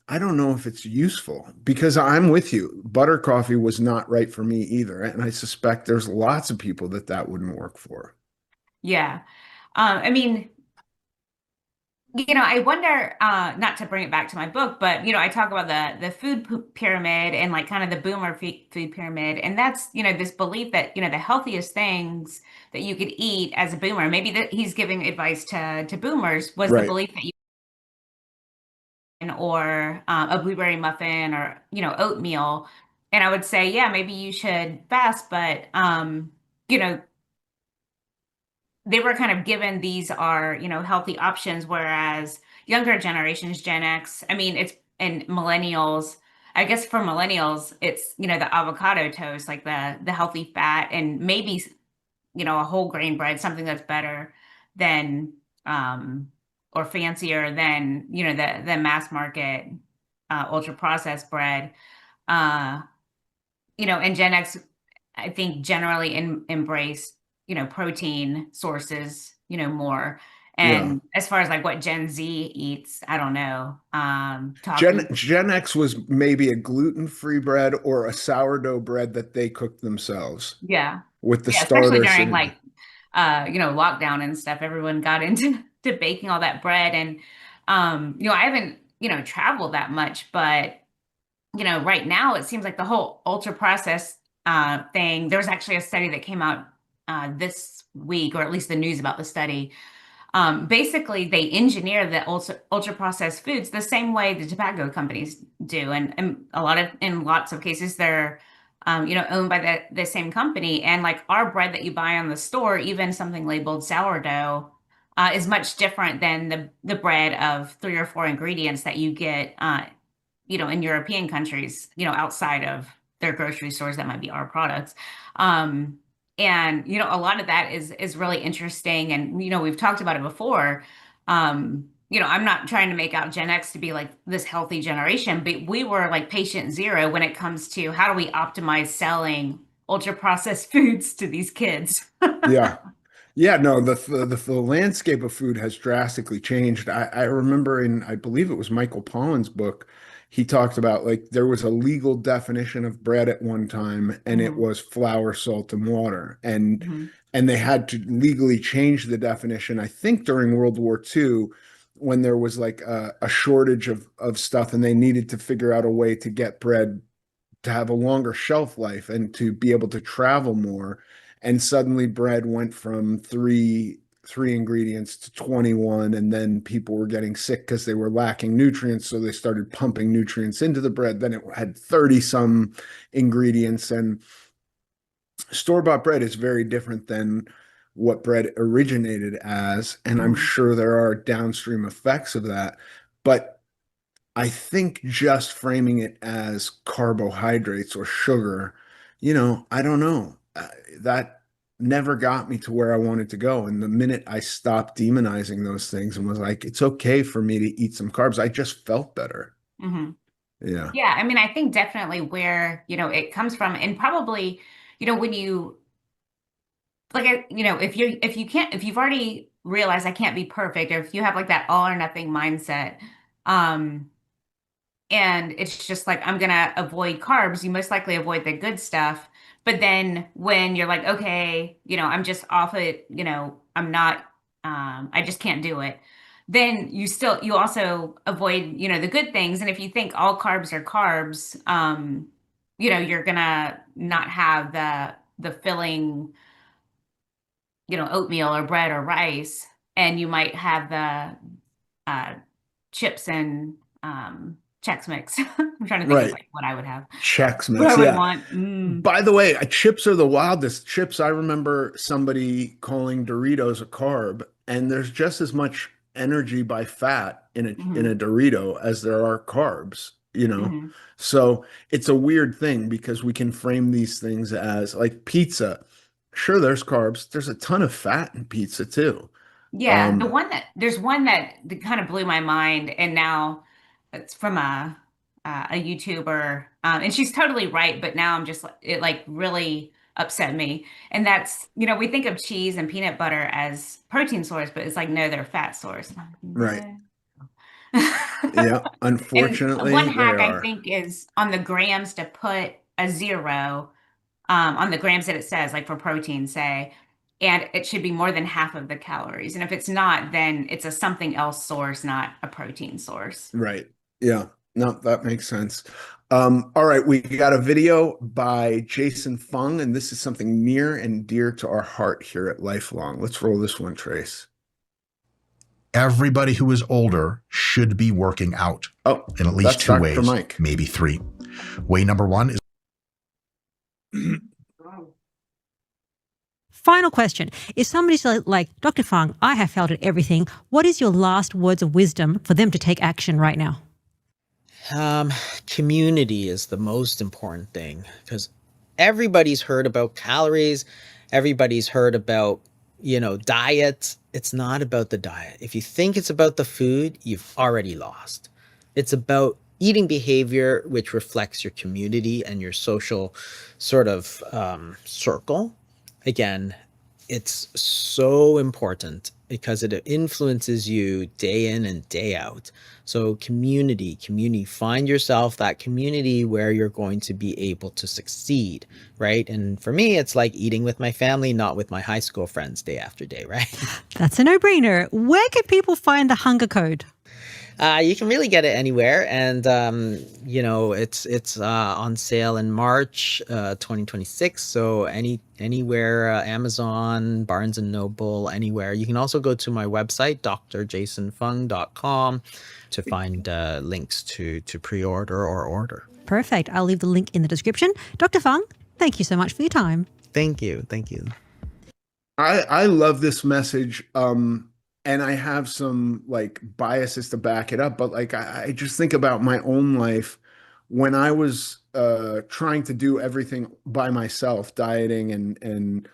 Speaker 1: I don't know if it's useful, because I'm with you. Butter coffee was not right for me either. And I suspect there's lots of people that wouldn't work for.
Speaker 3: Yeah. I mean, I wonder, not to bring it back to my book, but, I talk about the food pyramid and like kind of the boomer food pyramid. And that's, this belief that, the healthiest things that you could eat as a boomer, maybe that he's giving advice to boomers, was the
Speaker 1: Right.
Speaker 3: belief that or a blueberry muffin or, oatmeal. And I would say, yeah, maybe you should fast, but, you know, they were kind of given these are, healthy options, whereas younger generations, Gen X, I mean, it's and millennials, I guess for millennials, it's, the avocado toast, like the healthy fat, and maybe, a whole grain bread, something that's better than or fancier than, the mass market ultra processed bread. Uh, and Gen X, I think, generally embrace, protein sources, more.
Speaker 1: Yeah.
Speaker 3: And as far as like what Gen Z eats, I don't know.
Speaker 1: Gen
Speaker 3: Talking,
Speaker 1: Gen X was maybe a gluten-free bread or a sourdough bread that they cooked themselves
Speaker 3: yeah,
Speaker 1: with the
Speaker 3: yeah, especially
Speaker 1: starter
Speaker 3: during
Speaker 1: cinnamon.
Speaker 3: like, lockdown and stuff. Everyone got into to baking all that bread, and I haven't, traveled that much, but right now it seems like the whole ultra processed thing. There was actually a study that came out this week, or at least the news about the study. Basically, they engineer the ultra processed foods the same way the tobacco companies do, and in lots of cases they're owned by the same company. And like our bread that you buy on the store, even something labeled sourdough, is much different than the bread of 3 or 4 ingredients that you get in European countries, outside of their grocery stores that might be our products. Um, and a lot of that is really interesting. And we've talked about it before. I'm not trying to make out Gen X to be like this healthy generation, but we were like patient zero when it comes to how do we optimize selling ultra processed foods to these kids.
Speaker 1: Yeah. Yeah, no, the landscape of food has drastically changed. I remember I believe it was Michael Pollan's book, he talked about like there was a legal definition of bread at one time, and it
Speaker 3: Mhm.
Speaker 1: was flour, salt, and water.
Speaker 3: Mhm.
Speaker 1: And they had to legally change the definition, I think during World War II, when there was like a shortage of stuff and they needed to figure out a way to get bread to have a longer shelf life and to be able to travel more. And suddenly bread went from 3 ingredients to 21, and then people were getting sick because they were lacking nutrients, so they started pumping nutrients into the bread. Then it had 30 some ingredients, and store-bought bread is very different than what bread originated as, and I'm sure there are downstream effects of that. But I think just framing it as carbohydrates or sugar, I don't know. That never got me to where I wanted to go. And the minute I stopped demonizing those things and was like, it's okay for me to eat some carbs, I just felt better. Yeah.
Speaker 3: Yeah. I mean, I think definitely where, it comes from, and probably, when you like, if you've already realized I can't be perfect, or if you have like that all or nothing mindset, and it's just like, I'm going to avoid carbs, you most likely avoid the good stuff. But then when you're like, okay, I'm just off it, I'm not, I just can't do it. Then you also avoid, the good things. And if you think all carbs are carbs, you're going to not have the filling, oatmeal or bread or rice. And you might have the chips and Chex Mix. I'm trying to think of like what I would have.
Speaker 1: Chex Mix,
Speaker 3: what I would
Speaker 1: yeah.
Speaker 3: want.
Speaker 1: By the way, chips are the wildest. Chips, I remember somebody calling Doritos a carb, and there's just as much energy by fat in a Dorito as there are carbs, So it's a weird thing because we can frame these things as like pizza. Sure, there's carbs. There's a ton of fat in pizza too.
Speaker 3: Yeah, there's one that kind of blew my mind, and now it's from a YouTuber, and she's totally right. But now I'm just it like really upset me, and that's we think of cheese and peanut butter as protein source, but it's like no, they're fat source.
Speaker 1: Right. Yeah, unfortunately,
Speaker 3: and one hack I think is on the grams to put a 0 on the grams that it says, like for protein, say. And it should be more than half of the calories. And if it's not, then it's a something else source, not a protein source.
Speaker 1: Right. Yeah. No, that makes sense. All right. We got a video by Jason Fung, and this is something near and dear to our heart here at LifeLONG. Let's roll this one, Trace.
Speaker 7: Everybody who is older should be working out in at least 2 ways,
Speaker 1: Mike.
Speaker 7: Maybe 3. Way number 1 is
Speaker 8: Final question. If somebody's like, Dr. Fung, I have felt it everything, what is your last words of wisdom for them to take action right now?
Speaker 9: Community is the most important thing, because everybody's heard about calories. Everybody's heard about, diets. It's not about the diet. If you think it's about the food, you've already lost. It's about eating behavior, which reflects your community and your social sort of circle. Again, it's so important because it influences you day in and day out. So community, find yourself that community where you're going to be able to succeed, right? And for me, it's like eating with my family, not with my high school friends day after day, right?
Speaker 8: That's a no-brainer. Where can people find the Hunger Code?
Speaker 9: You can really get it anywhere, and it's on sale in March 2026. So anywhere, Amazon, Barnes and Noble, anywhere. You can also go to my website, drjasonfung.com, to find links to pre-order or order.
Speaker 8: Perfect. I'll leave the link in the description. Dr. Fung, thank you so much for your time.
Speaker 9: Thank you.
Speaker 1: I love this message. And I have some like biases to back it up, but like I just think about my own life when I was trying to do everything by myself, dieting and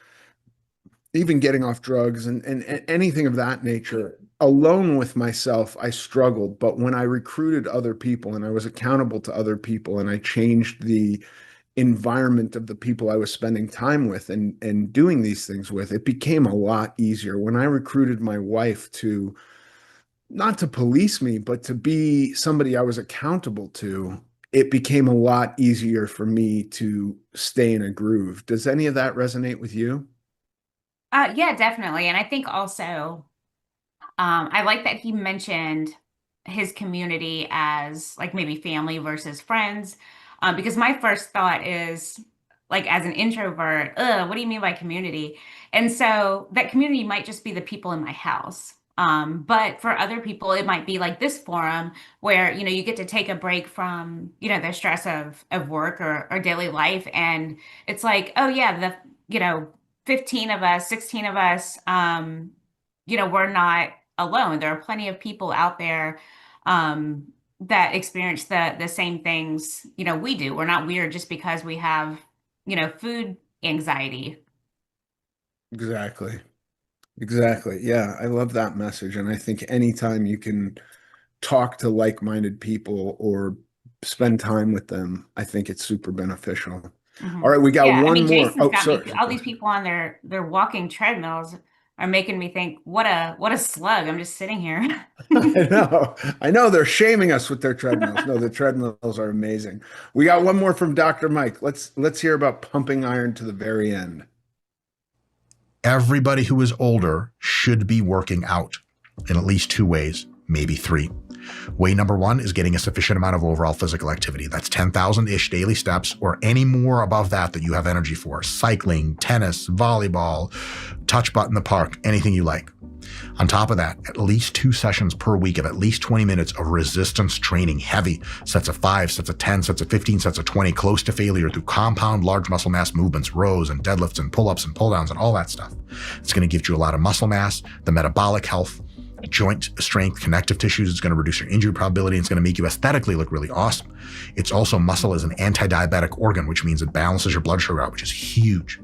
Speaker 1: even getting off drugs and anything of that nature. Alone with myself, I struggled. But when I recruited other people and I was accountable to other people and I changed the environment of the people I was spending time with and doing these things with, it became a lot easier. When I recruited my wife to not to police me, but to be somebody I was accountable to, it became a lot easier for me to stay in a groove. Does any of that resonate with you?
Speaker 3: Yeah, definitely. And I think also, I like that he mentioned his community as like maybe family versus friends. Because my first thought is like as an introvert, what do you mean by community? And so that community might just be the people in my house. But for other people, it might be like this forum where, you get to take a break from, the stress of work or daily life. And it's like, oh yeah, 15 of us, 16 of us, we're not alone. There are plenty of people out there, that experience the same things, we do. We're not weird just because we have, food anxiety.
Speaker 1: Exactly. Exactly. Yeah, I love that message. And I think anytime you can talk to like-minded people or spend time with them, I think it's super beneficial. All right, we got
Speaker 3: Yeah, I
Speaker 1: one
Speaker 3: mean,
Speaker 1: more.
Speaker 3: Jason's got
Speaker 1: Sorry.
Speaker 3: me, all these people on their walking treadmills are making me think, what a slug. I'm just sitting here.
Speaker 1: I know they're shaming us with their treadmills. No, the treadmills are amazing. We got one more from Dr. Mike. Let's hear about pumping iron to the very end.
Speaker 7: Everybody who is older should be working out in at least 2 ways, maybe 3. Way number 1 is getting a sufficient amount of overall physical activity. That's 10,000-ish daily steps or any more above that you have energy for. Cycling, tennis, volleyball, touch butt in the park, anything you like. On top of that, at least 2 sessions per week of at least 20 minutes of resistance training, heavy, sets of 5, sets of 10, sets of 15, sets of 20, close to failure through compound large muscle mass movements, rows and deadlifts and pull-ups and pull-downs and all that stuff. It's going to give you a lot of muscle mass, the metabolic health, joint strength, connective tissues. It's going to reduce your injury probability. It's going to make you aesthetically look really awesome. It's also muscle as an anti-diabetic organ, which means it balances your blood sugar out, which is huge.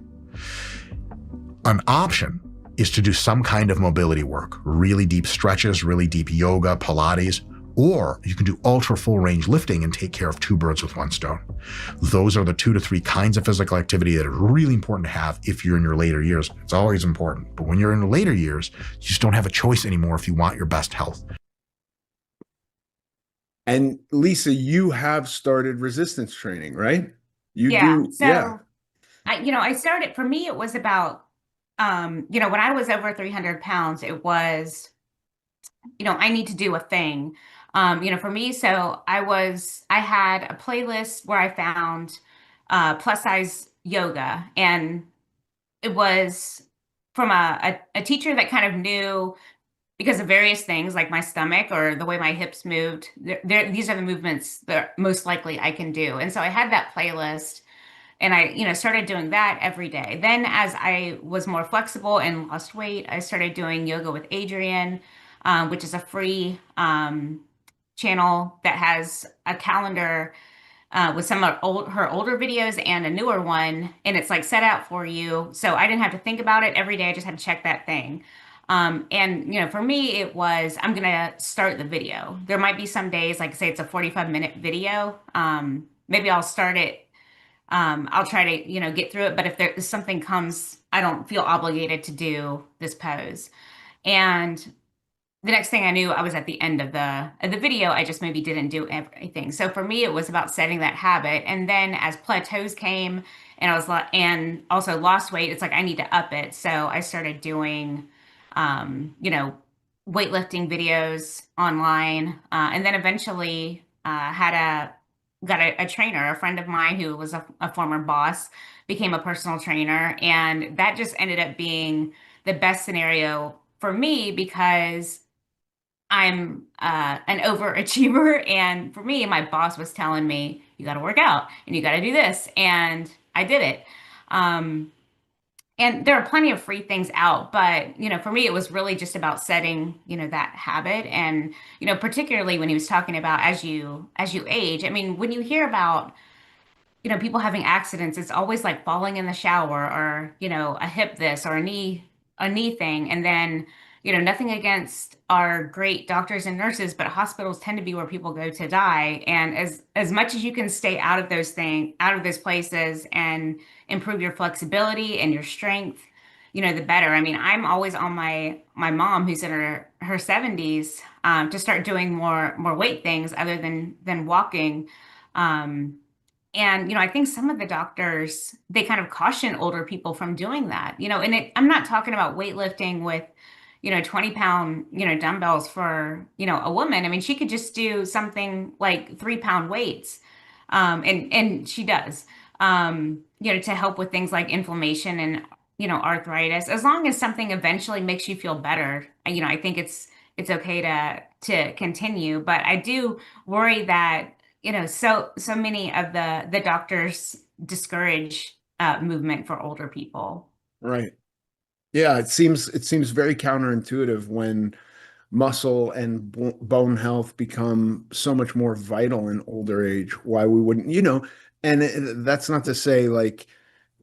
Speaker 7: An option is to do some kind of mobility work, really deep stretches, really deep yoga, Pilates, or you can do ultra full range lifting and take care of 2 birds with 1 stone. Those are the 2 to 3 kinds of physical activity that are really important to have if you're in your later years. It's always important, but when you're in the later years, you just don't have a choice anymore if you want your best health.
Speaker 1: And Lisa, you have started resistance training, right?
Speaker 3: Yeah.
Speaker 1: Do.
Speaker 3: So,
Speaker 1: Yeah.
Speaker 3: I started, for me, it was about, when I was over 300 pounds, it was, I need to do a thing. For me, so I had a playlist where I found plus size yoga, and it was from a teacher that kind of knew, because of various things like my stomach or the way my hips moved, these are the movements that most likely I can do. And so I had that playlist, and I, started doing that every day. Then as I was more flexible and lost weight, I started doing yoga with Adrienne, which is a free channel that has a calendar with some of her older videos and a newer one. And it's like set out for you. So I didn't have to think about it every day. I just had to check that thing. And for me, it was, I'm going to start the video. There might be some days, like say it's a 45-minute video. Maybe I'll start it. I'll try to, get through it. But if something comes, I don't feel obligated to do this pose. And the next thing I knew, I was at the end of the video. I just maybe didn't do everything. So for me, it was about setting that habit. And then as plateaus came and and also lost weight, it's like, I need to up it. So I started doing, weightlifting videos online. And then eventually, got a trainer, a friend of mine who was a former boss, became a personal trainer. And that just ended up being the best scenario for me, because I'm an overachiever. And for me, my boss was telling me, you got to work out and you got to do this. And I did it. And there are plenty of free things out, but, for me, it was really just about setting, that habit. And, particularly when he was talking about as you age, I mean, when you hear about, people having accidents, it's always like falling in the shower or, a hip this or a knee thing. And then, nothing against our great doctors and nurses, but hospitals tend to be where people go to die. And as much as you can stay out of those places and improve your flexibility and your strength, the better. I mean, I'm always on my mom, who's in her 70s, to start doing more weight things other than walking. And, I think some of the doctors, they kind of caution older people from doing that, and I'm not talking about weightlifting with, 20-pound, dumbbells for, a woman. I mean, she could just do something like 3-pound weights. And she does. to help with things like inflammation and, arthritis, as long as something eventually makes you feel better, I think it's okay to continue. But I do worry that, so many of the doctors discourage movement for older people.
Speaker 1: Right. Yeah, it seems very counterintuitive when muscle and bone health become so much more vital in older age. Why we wouldn't, and that's not to say like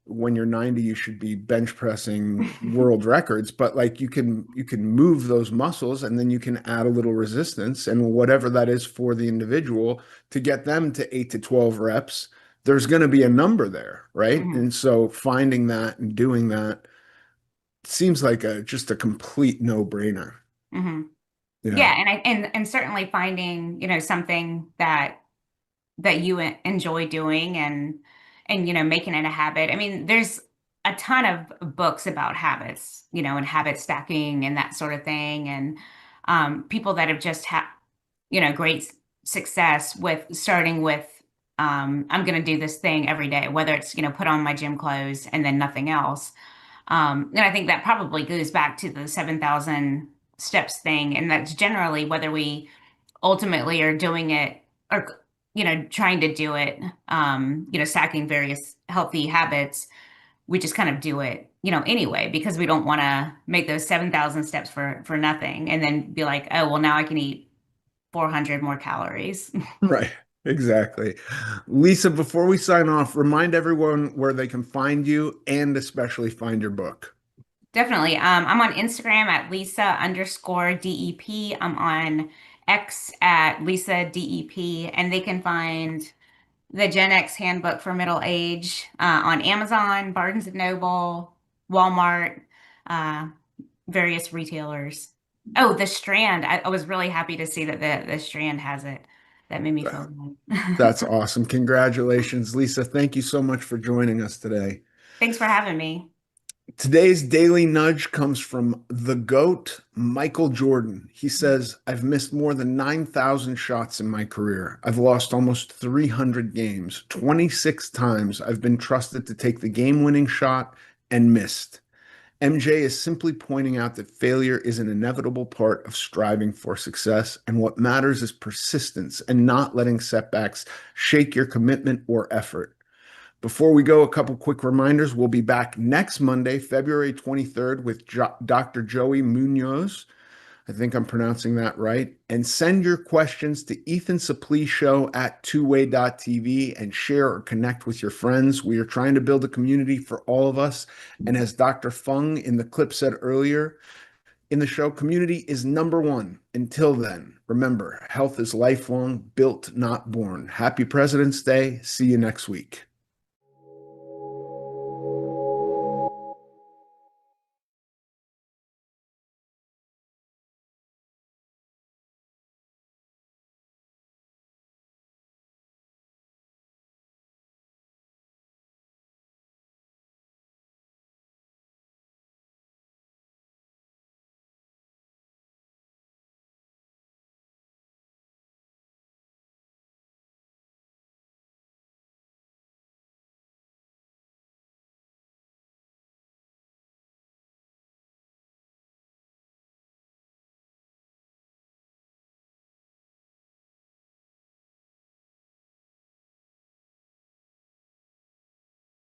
Speaker 1: when you're 90 you should be bench pressing world records, but like you can move those muscles and then you can add a little resistance and whatever that is for the individual to get them to 8 to 12 reps. There's going to be a number there, right?
Speaker 3: Mhm.
Speaker 1: And so finding that and doing that seems like just a complete no-brainer.
Speaker 3: Hmm.
Speaker 1: Yeah.
Speaker 3: Yeah, and certainly finding, something that you enjoy doing and making it a habit. I mean, there's a ton of books about habits, and habit stacking and that sort of thing, and people that have just had great success with starting with I'm going to do this thing every day, whether it's put on my gym clothes and then nothing else. And I think that probably goes back to the 7,000 steps thing, and that's generally whether we ultimately are doing it or trying to do it, stacking various healthy habits. We just kind of do it anyway, because we don't want to make those 7,000 steps for nothing and then be like, oh well, now I can eat 400 more calories.
Speaker 1: Right. Exactly. Lisa, before we sign off, remind everyone where they can find you and especially find your book.
Speaker 3: Definitely. I'm on Instagram at Lisa_DEP. I'm on X at Lisa DEP, and they can find the Gen X Handbook for Middle Age on Amazon, Barnes and Noble, Walmart, uh, various retailers. Oh, the Strand. I was really happy to see that the Strand has it. That made me feel good.
Speaker 1: That's awesome. Congratulations, Lisa. Thank you so much for joining us today.
Speaker 3: Thanks for having me.
Speaker 1: Today's daily nudge comes from the GOAT, Michael Jordan. He says, I've missed more than 9,000 shots in my career. I've lost almost 300 games. 26 times I've been trusted to take the game-winning shot and missed. MJ is simply pointing out that failure is an inevitable part of striving for success, and what matters is persistence and not letting setbacks shake your commitment or effort. Before we go, a couple quick reminders. We'll be back next Monday, February 23rd, with Dr. Joey Munoz. I think I'm pronouncing that right. And send your questions to Ethan Suplee Show at twoway.tv and share or connect with your friends. We are trying to build a community for all of us. And as Dr. Fung in the clip said earlier in the show, community is number one. Until then, remember, health is lifelong, built, not born. Happy President's Day. See you next week.